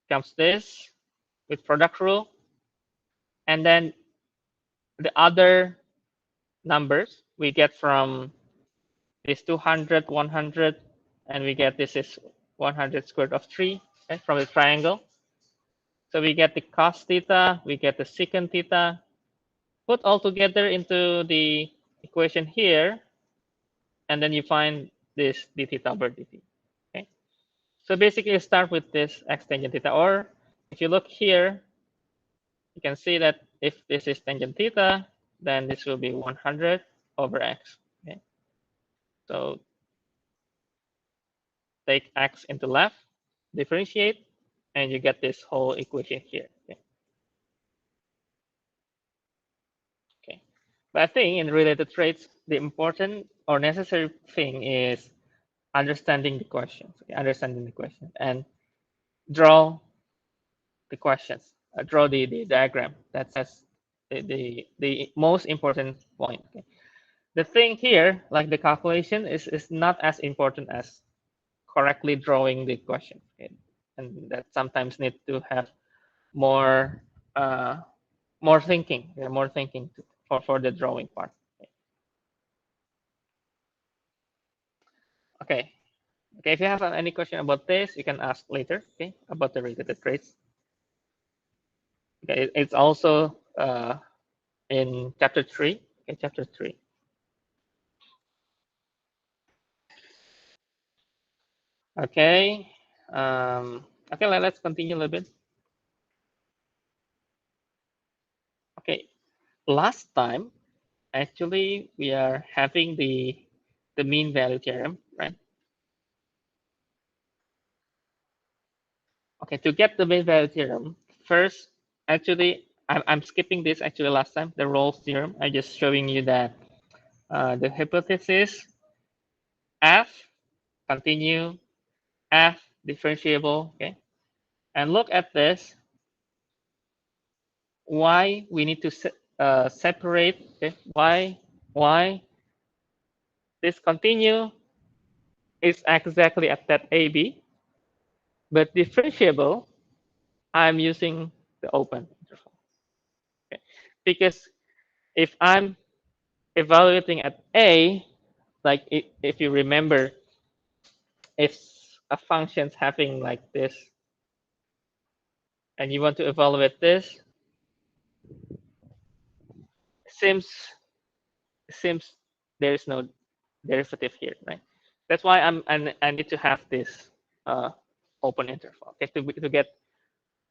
A: comes this with product rule, and then the other numbers we get from this 200, 100, and we get this is 100 squared of 3, okay, from the triangle. So we get the cos theta, we get the secant theta, put all together into the equation here, and then you find this d theta over dt. Okay. So basically, you start with this x tangent theta, or if you look here, you can see that if this is tangent theta, then this will be 100 over x. Okay. So take x into left, differentiate, and you get this whole equation here. Okay. Okay. But I think in related traits, the important or necessary thing is understanding the questions, okay? Understanding the question, and draw the questions, draw the diagram. That's the most important point. Okay? The thing here, like the calculation, is not as important as correctly drawing the question. Okay? And that sometimes need to have more more thinking, more thinking for the drawing part. Okay. Okay. If you have any question about this, you can ask later. Okay, about the related traits. Okay, it's also in chapter 3. Okay, chapter 3. Okay. Okay, let's continue a little bit. Okay, last time, actually, we are having the mean value theorem, right? Okay, to get the mean value theorem, first, actually, I'm skipping this actually last time, the Rolle's theorem. I'm just showing you that the hypothesis F, continue, F, differentiable, okay? And look at this, why we need to separate, okay? Why this continue is exactly at that AB, but differentiable, I'm using the open interval. Okay? Because if I'm evaluating at A, like if you remember, if a function's having like this, and you want to evaluate this, seems there is no derivative here, right? That's why I need to have this open interval, okay,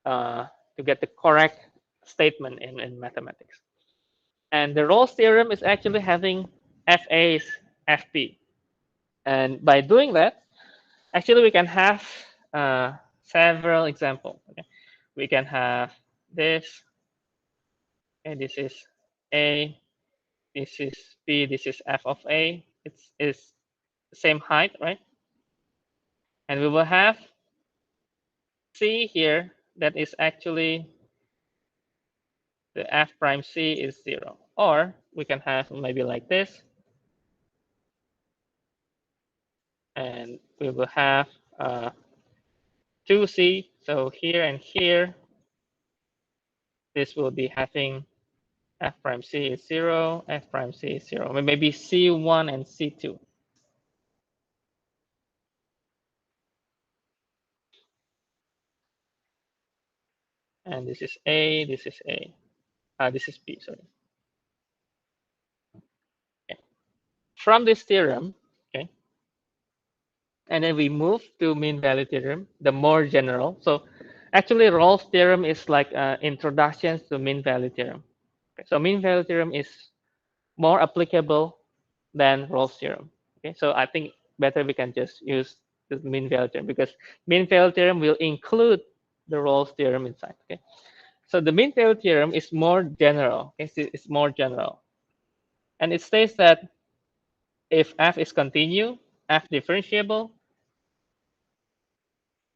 A: uh, to get the correct statement in mathematics. And the Rolle's theorem is actually having FA's FP, and by doing that, actually we can have several examples. Okay? We can have this, and this is A, this is B, this is F of A. It's the same height, right? And we will have C here that is actually the F prime C is 0. Or we can have maybe like this. And we will have 2C. So here and here, this will be having F prime C is 0, F prime C is 0. Maybe C1 and C2. And this is A, this is A. This is B, sorry. Okay. from this theorem, okay, and then we move to mean value theorem, the more general. So actually, Rolle's theorem is like introduction to mean value theorem. Okay, so mean value theorem is more applicable than Rolle's theorem. Okay, so I think better we can just use the mean value theorem because mean value theorem will include the Rolle's theorem inside. Okay, so the mean value theorem is more general. Okay, so it's more general, and it states that if f is continuous, f differentiable,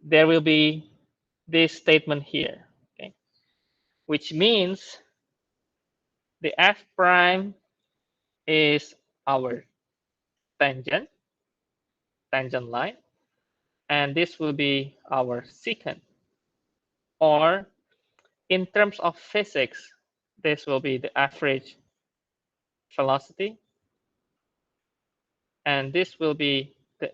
A: there will be this statement here. Okay, which means the f prime is our tangent line, and this will be our secant. Or in terms of physics, this will be the average velocity, and this will be the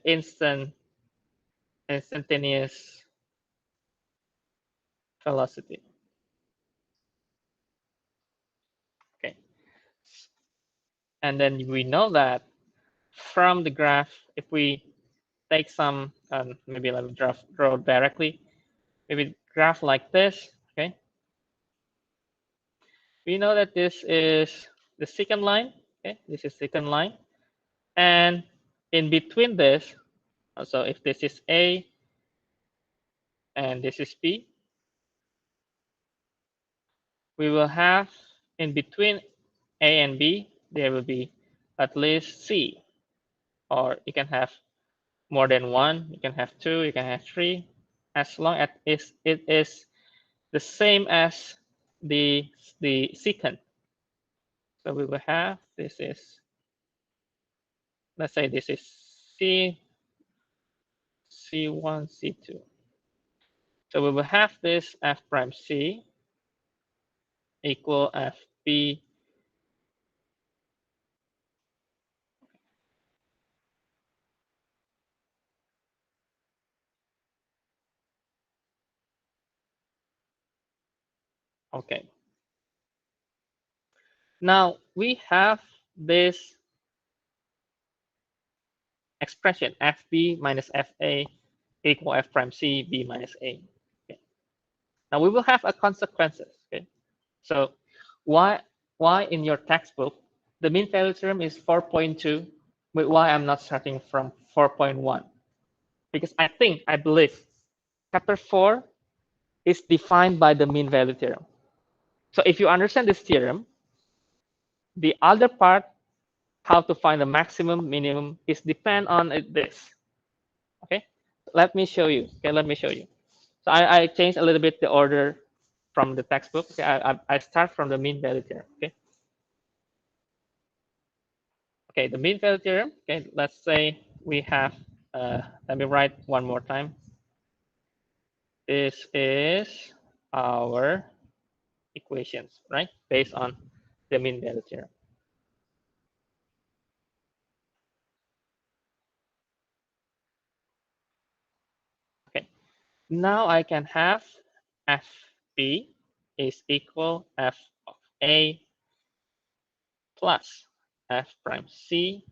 A: instantaneous velocity. Okay, and then we know that from the graph, if we take some, maybe let me draw directly, maybe graph like this. Okay, we know that this is the secant line. Okay, this is secant line, and in between this, so if this is A and this is B, we will have in between A and B, there will be at least C, or you can have more than one, you can have two, you can have three, as long as it is the same as the secant. So we will have, this is, let's say this is C1, C2. So we will have this F prime C equal FB. Okay. Now we have this expression FB minus FA equal F prime C B minus A. Okay. Now we will have a consequences. Okay. So why in your textbook the mean value theorem is 4.2, but why I'm not starting from 4.1? Because I believe chapter 4 is defined by the mean value theorem. So if you understand this theorem, the other part, how to find the maximum, minimum, is depend on this. Okay, let me show you. Okay, let me show you. So I changed a little bit the order from the textbook. Okay, I start from the mean value theorem. Okay. Okay, the mean value theorem. Okay, let's say we have. Let me write one more time. This is our equations, right? Based on the mean value theorem. Okay. Now I can have FB is equal F of A plus F prime C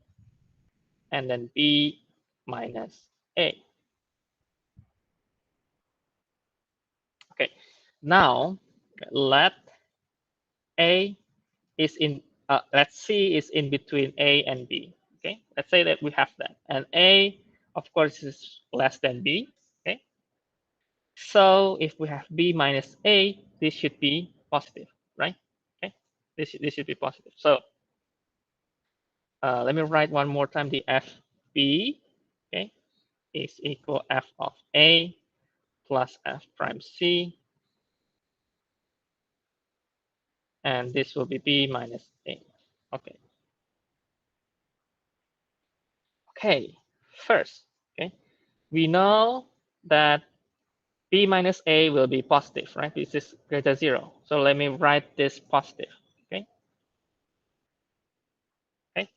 A: and then B minus A. Okay, now let A is in, let C is in between A and B. Okay, let's say that we have that. And A, of course, is less than B. Okay, so if we have B minus A, this should be positive, right? Okay, this should be positive. So let me write one more time the FB, okay, is equal F of A plus F prime C, and this will be B minus A. Okay. Okay, first, okay, we know that B minus A will be positive, right? This is greater than 0. So let me write this positive, okay? Okay.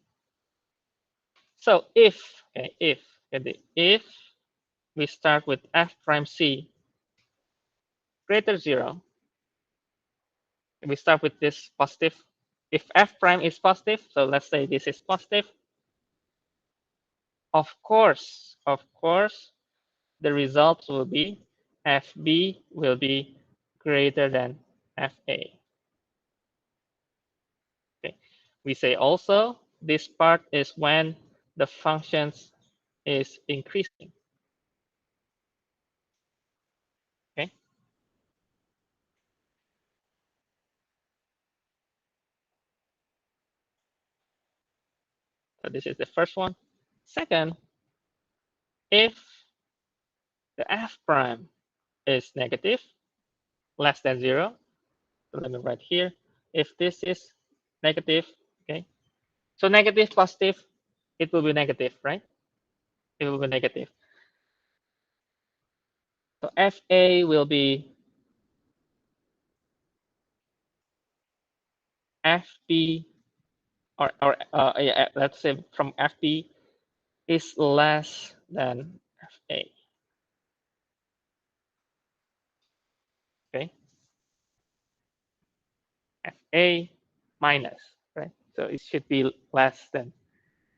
A: So okay, if we start with F prime C greater 0, we start with this positive. If F prime is positive, so let's say this is positive, Of course, the result will be FB will be greater than FA. Okay. We say also this part is when the functions is increasing. Okay. So this is the first one. Second, if the f prime is negative, less than 0, so let me write here. If this is negative, okay, so negative, positive, it will be negative, right? It will be negative. So FA will be FB, or yeah, let's say from FB is less than FA. Okay, FA minus, right? So it should be less than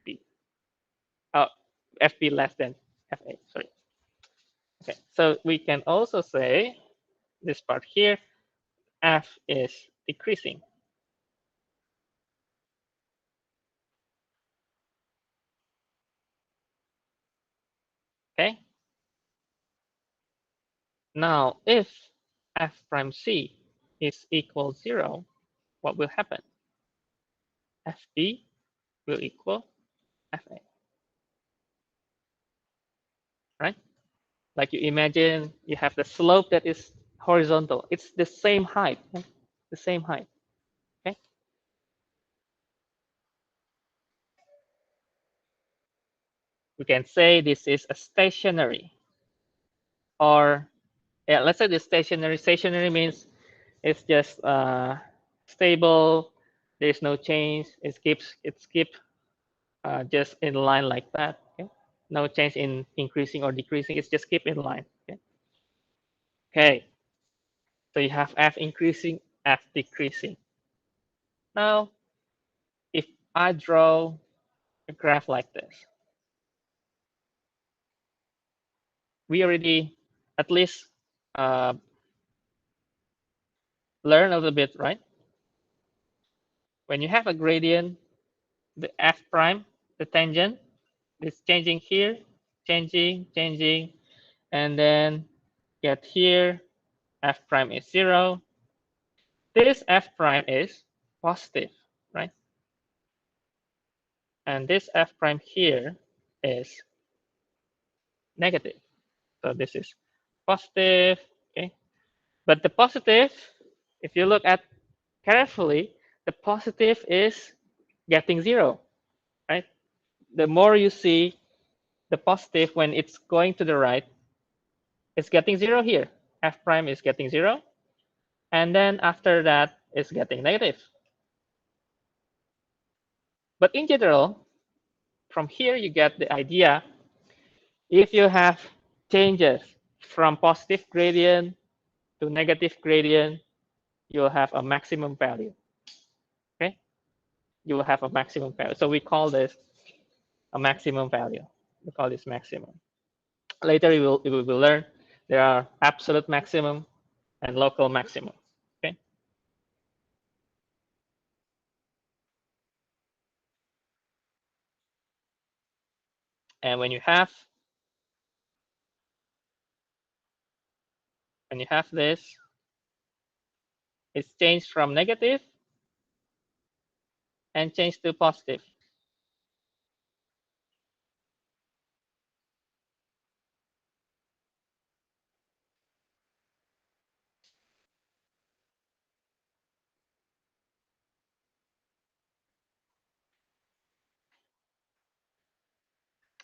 A: B. Oh, FB less than FA. Sorry. Okay, so we can also say this part here, F is decreasing. Okay. Now, if F prime C is equal 0, what will happen? FB will equal FA, right? Like you imagine you have the slope that is horizontal. It's the same height, okay? The same height, okay? We can say this is a stationary, or yeah, let's say the stationary. Stationary means it's just stable. There's no change. It keeps just in line like that. Okay? No change in increasing or decreasing. It's just keep in line. Okay. Okay. So you have f increasing, f decreasing. Now, if I draw a graph like this, we already at least learn a little bit, right? When you have a gradient, the f prime, the tangent, is changing here, changing, and then get here, f prime is 0. This f prime is positive, right? And this f prime here is negative. So this is positive, okay? But the positive, if you look at carefully, the positive is getting 0, right? The more you see the positive when it's going to the right, it's getting 0 here. F prime is getting 0. And then after that, it's getting negative. But in general, from here, you get the idea. If you have changes from positive gradient to negative gradient, you'll have a maximum value. Okay, you will have a maximum value. So we call this a maximum value. We call this maximum. Later, we will learn there are absolute maximum and local maximum. Okay, and when you have this, it's changed from negative and changed to positive.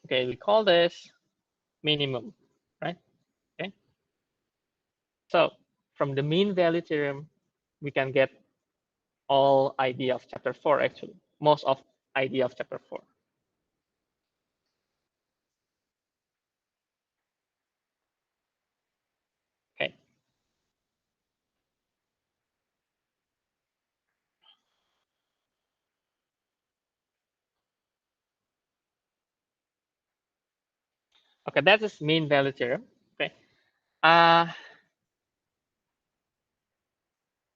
A: Okay, we call this minimum, right? Okay. So from the mean value theorem, we can get all idea of chapter 4 actually, most of idea of chapter 4. Okay. Okay, that is mean value theorem. Okay.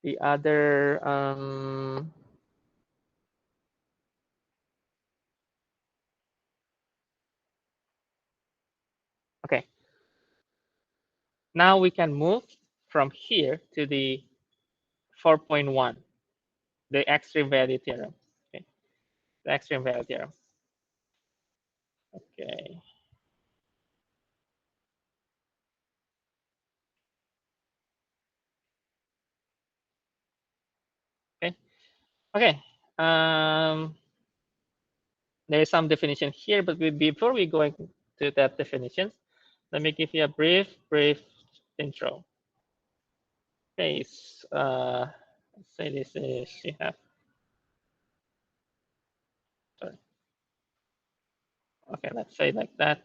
A: The other okay. Now we can move from here to the 4.1, the extreme value theorem. Okay, the extreme value theorem. Okay. Okay. Okay. There is some definition here, but before we go into that definition, let me give you a brief intro. Okay. Let's say this is you have. Sorry. Okay. Let's say like that.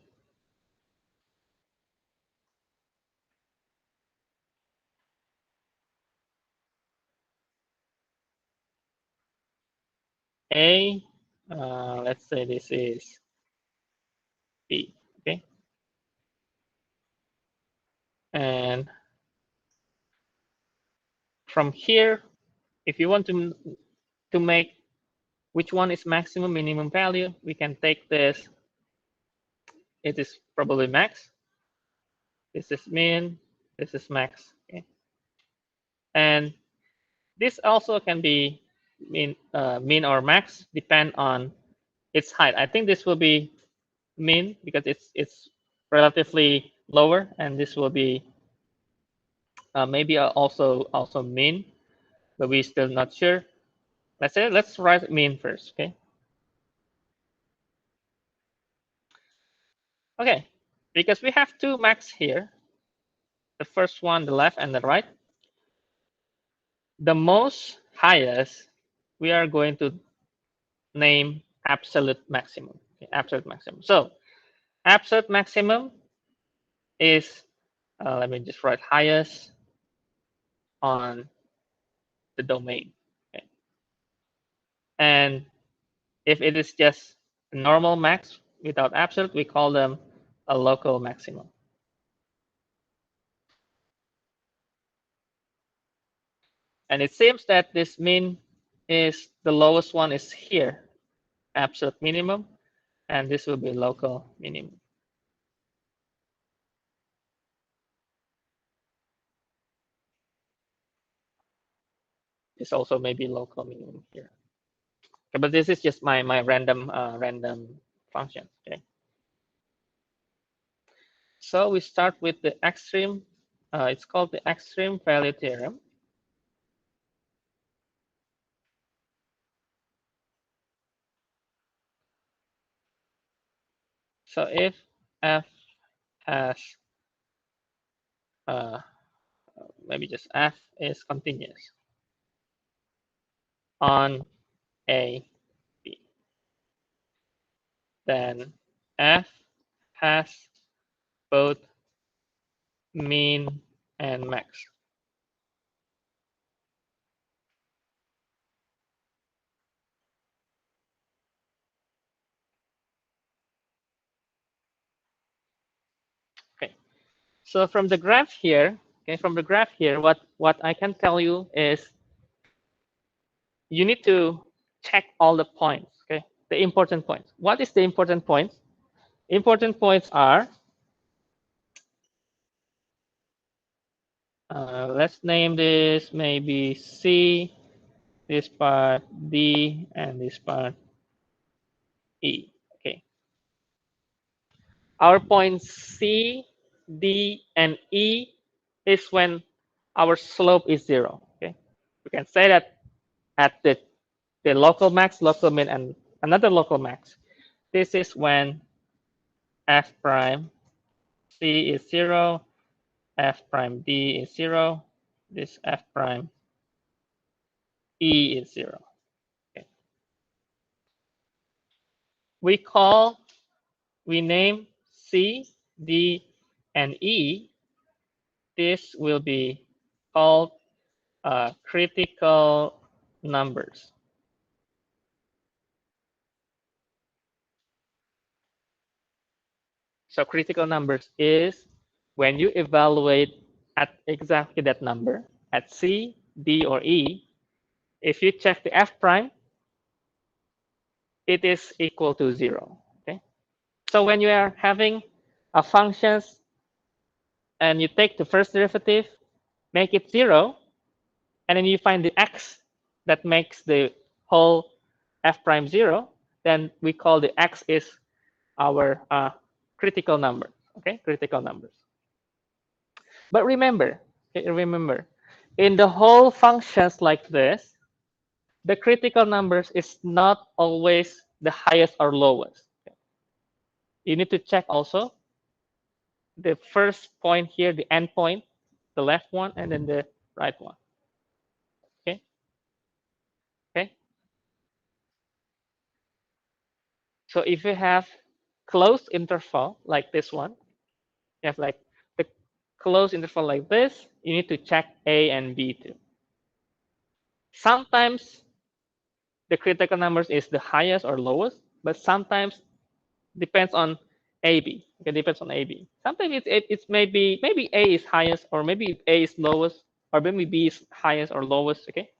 A: A. Let's say this is B. Okay. And from here, if you want to make which one is maximum minimum value, we can take this. It is probably max. This is min. This is max. Okay. And this also can be min or max, depend on its height. I think this will be min because it's relatively lower, and this will be maybe also min, but we're still not sure. Let's write min first. Okay. Okay. Because we have two max here, the first one, the left and the right. The most highest, we are going to name absolute maximum. Okay, absolute maximum. So absolute maximum is, let me just write highest on the domain. Okay. And if it is just normal max without absolute, we call them a local maximum. And it seems that this min is the lowest one is here, absolute minimum, and this will be local minimum. This also may be local minimum here. Okay, but this is just my random function. Okay. So we start with the extreme. It's called the extreme value theorem. So if f has maybe just f is continuous on a b, then f has both mean and max. Okay. So from the graph here, what I can tell you is you need to check all the points. Okay, the important points. What is the important points? Important points are, let's name this maybe C, this part D, and this part E. Okay. Our points C, D, and E is when our slope is 0. Okay. We can say that at the local max, local min, and another local max, this is when f prime C is 0, f prime D is 0, this f prime E is 0. Okay. We name C, D, and E. This will be called critical numbers. So critical numbers is when you evaluate at exactly that number at C, D, or E, if you check the F prime, it is equal to 0. Okay. So when you are having a functions and you take the first derivative, make it 0, and then you find the x that makes the whole f prime 0, then we call the x is our critical number. Okay, critical numbers. But remember, okay, remember, in the whole functions like this, the critical numbers is not always the highest or lowest. Okay. You need to check also the first point here, the end point, the left one, and then the right one. Okay, okay. So if you have closed interval like this one, you have like the closed interval like this, you need to check A and B too. Sometimes the critical numbers is the highest or lowest, but sometimes depends on AB. Okay, depends on AB. Sometimes it's maybe A is highest, or maybe A is lowest, or maybe B is highest or lowest. Okay,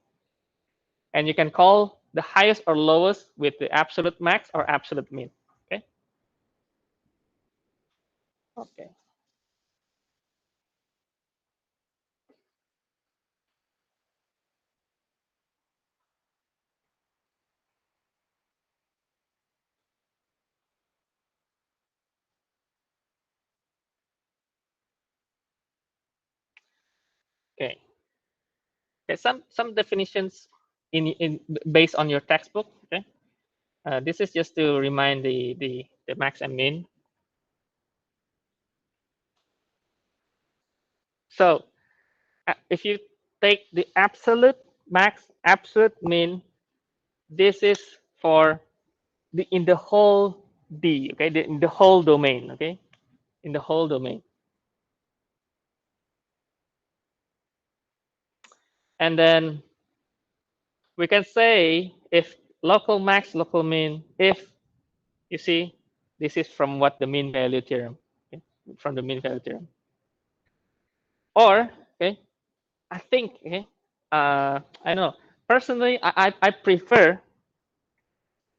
A: and you can call the highest or lowest with the absolute max or absolute min. Okay. Okay. Okay. Okay. Some definitions in based on your textbook. Okay. This is just to remind the max and min. So if you take the absolute max, absolute min, this is for the in the whole D, okay, in the whole domain, okay, in the whole domain. And then we can say if local max, local min, if you see, this is from what the mean value theorem, okay, from the mean value theorem. Or, okay, I think, okay, I know, personally, I prefer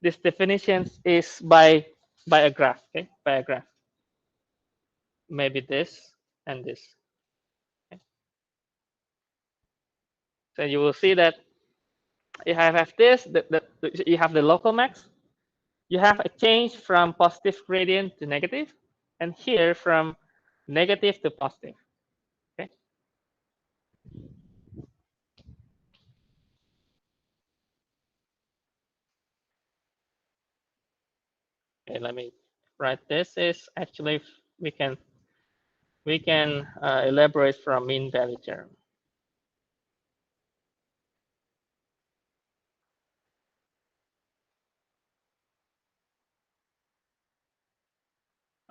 A: this definitions is by a graph, okay, by a graph. Maybe this and this. Okay. So you will see that you have this, you have the local max, you have a change from positive gradient to negative, and here from negative to positive. Okay. Okay, let me write this. Is actually we can elaborate from mean value theorem.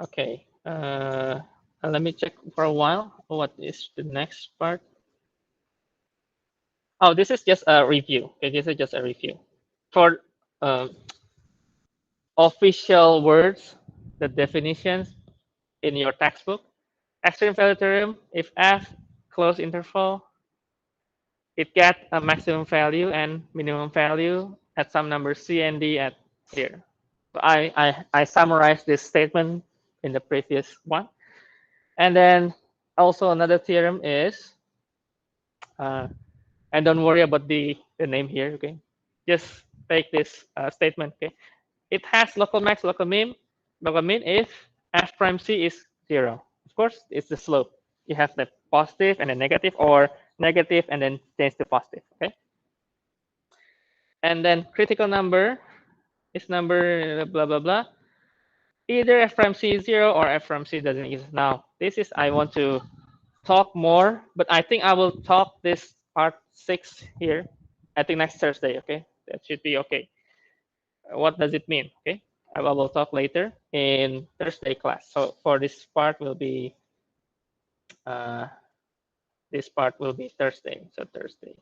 A: Okay. Let me check for a while. What is the next part? Oh, this is just a review. Okay, this is just a review for official words, the definitions in your textbook. Extreme value theorem, if f close interval, it get a maximum value and minimum value at some number c and d at here. So I summarized this statement in the previous one. And then also another theorem is, and don't worry about the name here, okay? Just take this statement, okay? It has local max, local min if f prime c is 0. Of course, it's the slope. You have the positive and the negative, or negative and then change to positive, okay? And then critical number is number blah, blah, blah. Either f prime c is 0 or f prime c doesn't exist. Now, this is, I want to talk more, but I think I will talk this part 6 here, I think next Thursday, okay? That should be okay. What does it mean? Okay, I will talk later in Thursday class. So for this part will be uh, Thursday. So Thursday.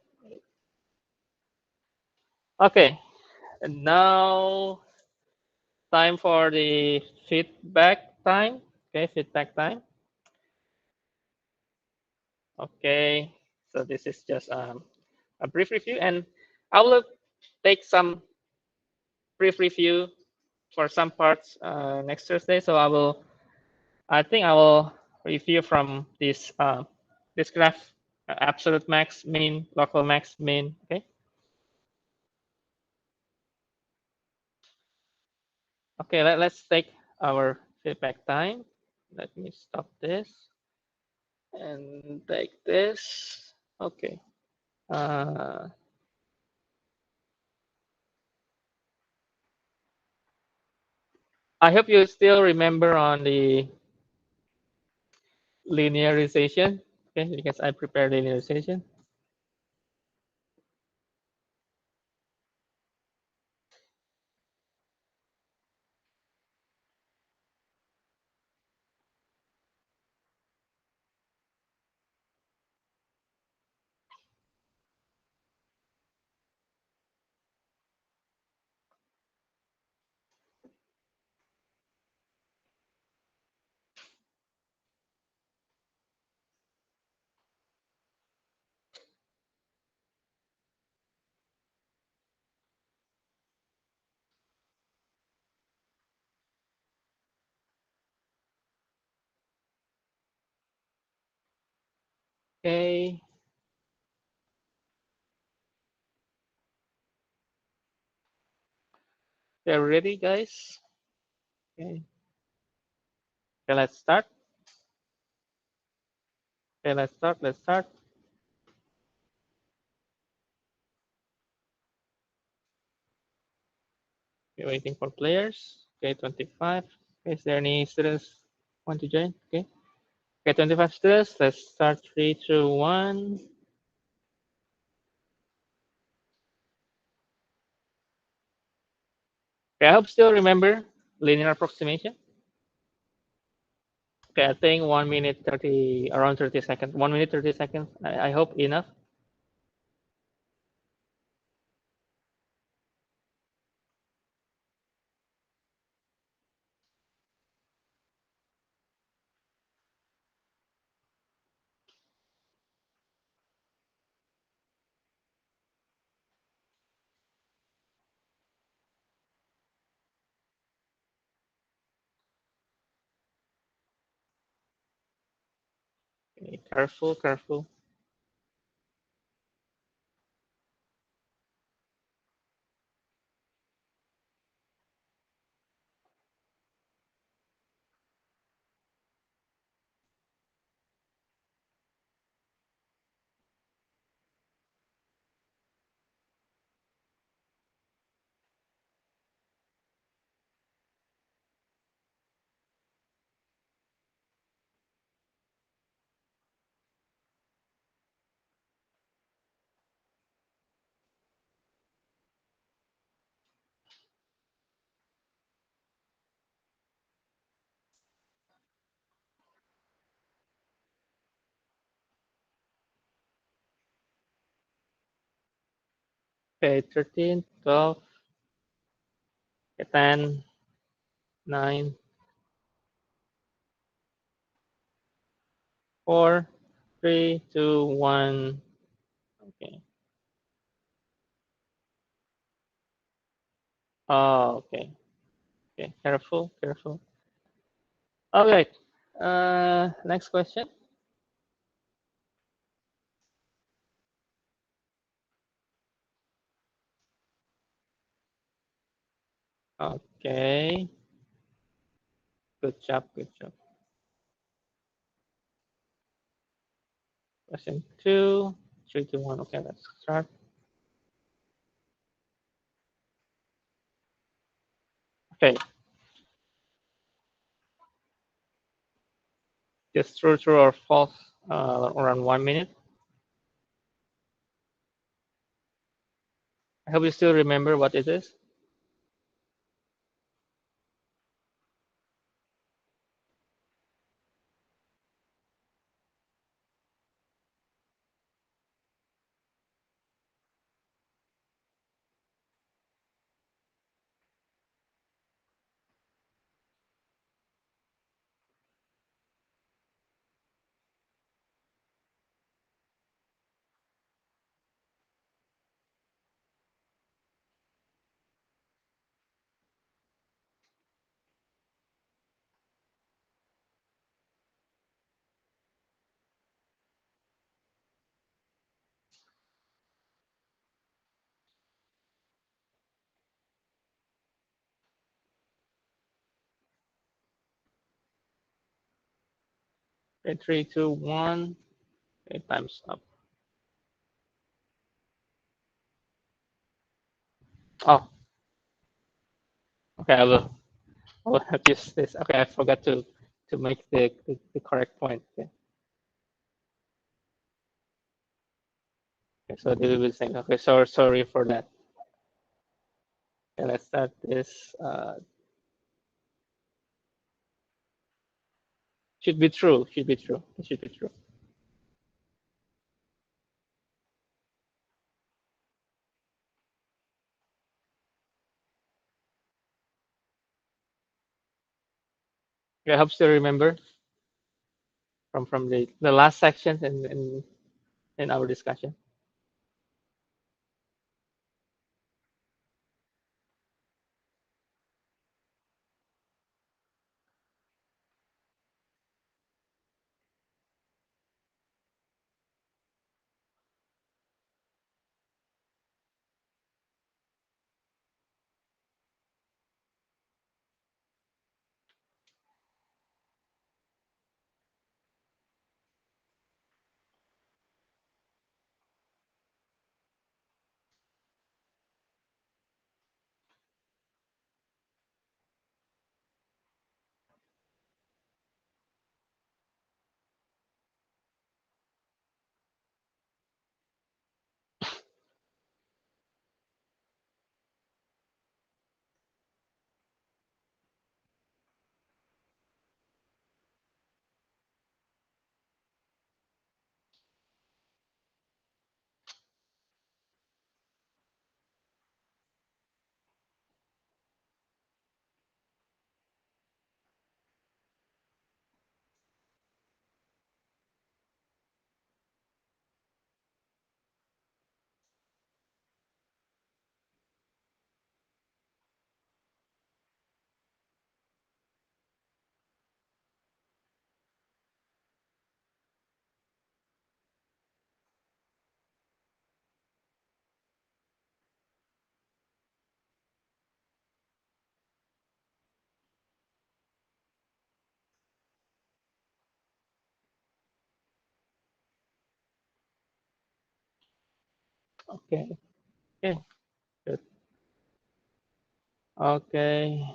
A: Okay, and now time for the feedback time. Okay, feedback time. Okay, so this is just a brief review, and I will take some brief review for some parts next Thursday. So I think I will review from this graph, absolute max, min, local max, min. Okay. Okay, let's take our feedback time. Let me stop this and take this. Okay. Uh, I hope you still remember on the linearization. Okay, because I prepared linearization. Okay. They're ready, guys. Okay. Okay, let's start. Okay, let's start. Let's start. We're waiting for players. Okay, 25. Okay, is there any students want to join? Okay. Okay, 25 students. Let's start. 3, 2, 1. Okay, I hope still remember linear approximation. Okay, I think 1 minute 30, around 30 seconds. 1 minute 30 seconds. I hope enough. Okay, careful, careful. Okay, 13, 12, 10, 9, 4, 3, 2, 1. Okay. Oh, okay. Okay, careful, careful. All right. Next question. Okay. Good job, good job. Question 2, 3, 2, 1. Okay, let's start. Okay, just true or false around 1 minute. I hope you still remember what it is. Okay, 3, 2, 1. Okay, time's up. Oh, okay, I will have to use this. Okay, I forgot to make the correct point. Okay. Okay, so this will be saying, okay, so sorry for that. Okay, let's start this. Should be true. Should be true. It should be true. Okay, I hope to remember from the last section in our discussion. Okay. Okay. Good. Okay.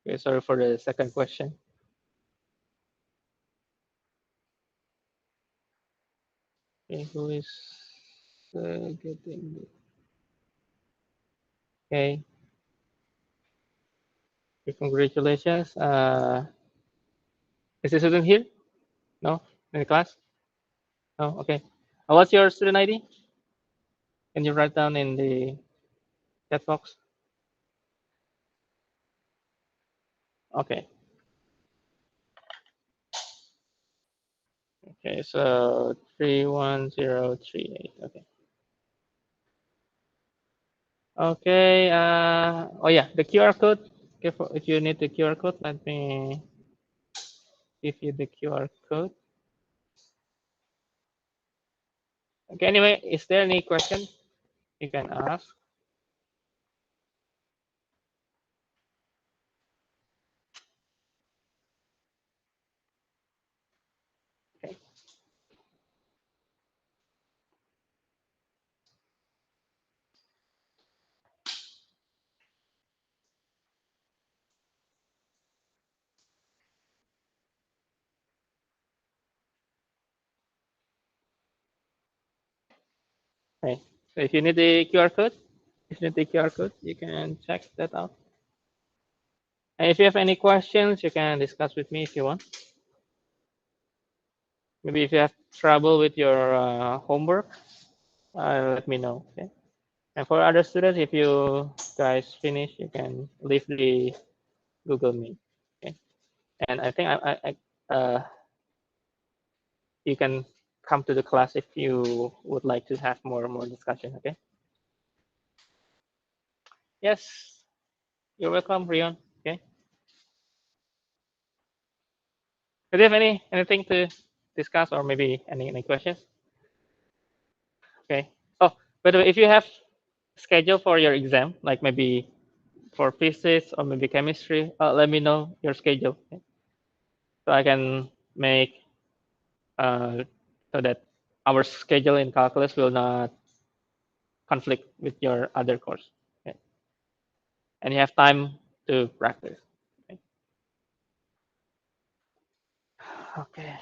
A: Okay. Sorry for the second question. Okay, who is getting the, okay. Okay, congratulations. Is the student here? No? In the class? No? Okay. What's your student ID? Can you write down in the chat box? Okay. Okay, so 31038. Okay. Okay. Oh yeah, the QR code. Okay, if you need the QR code, let me give you the QR code. Okay. Anyway, is there any question you can ask? Okay. Okay. So if you need the QR code, if you need the QR code, you can check that out. And if you have any questions, you can discuss with me if you want. Maybe if you have trouble with your homework, let me know. Okay. And for other students, if you guys finish, you can leave the Google Meet. Okay. And I think you can come to the class if you would like to have more discussion. Okay. Yes. You're welcome, Rion. Okay. Do you have anything to discuss or maybe any questions? Okay. Oh, by the way, if you have schedule for your exam, like maybe for physics or maybe chemistry, let me know your schedule, okay? So I can make so that our schedule in calculus will not conflict with your other course. Okay? And you have time to practice. Okay. Okay.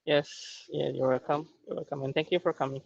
A: Yes. Yeah, you're welcome. You're welcome. And thank you for coming.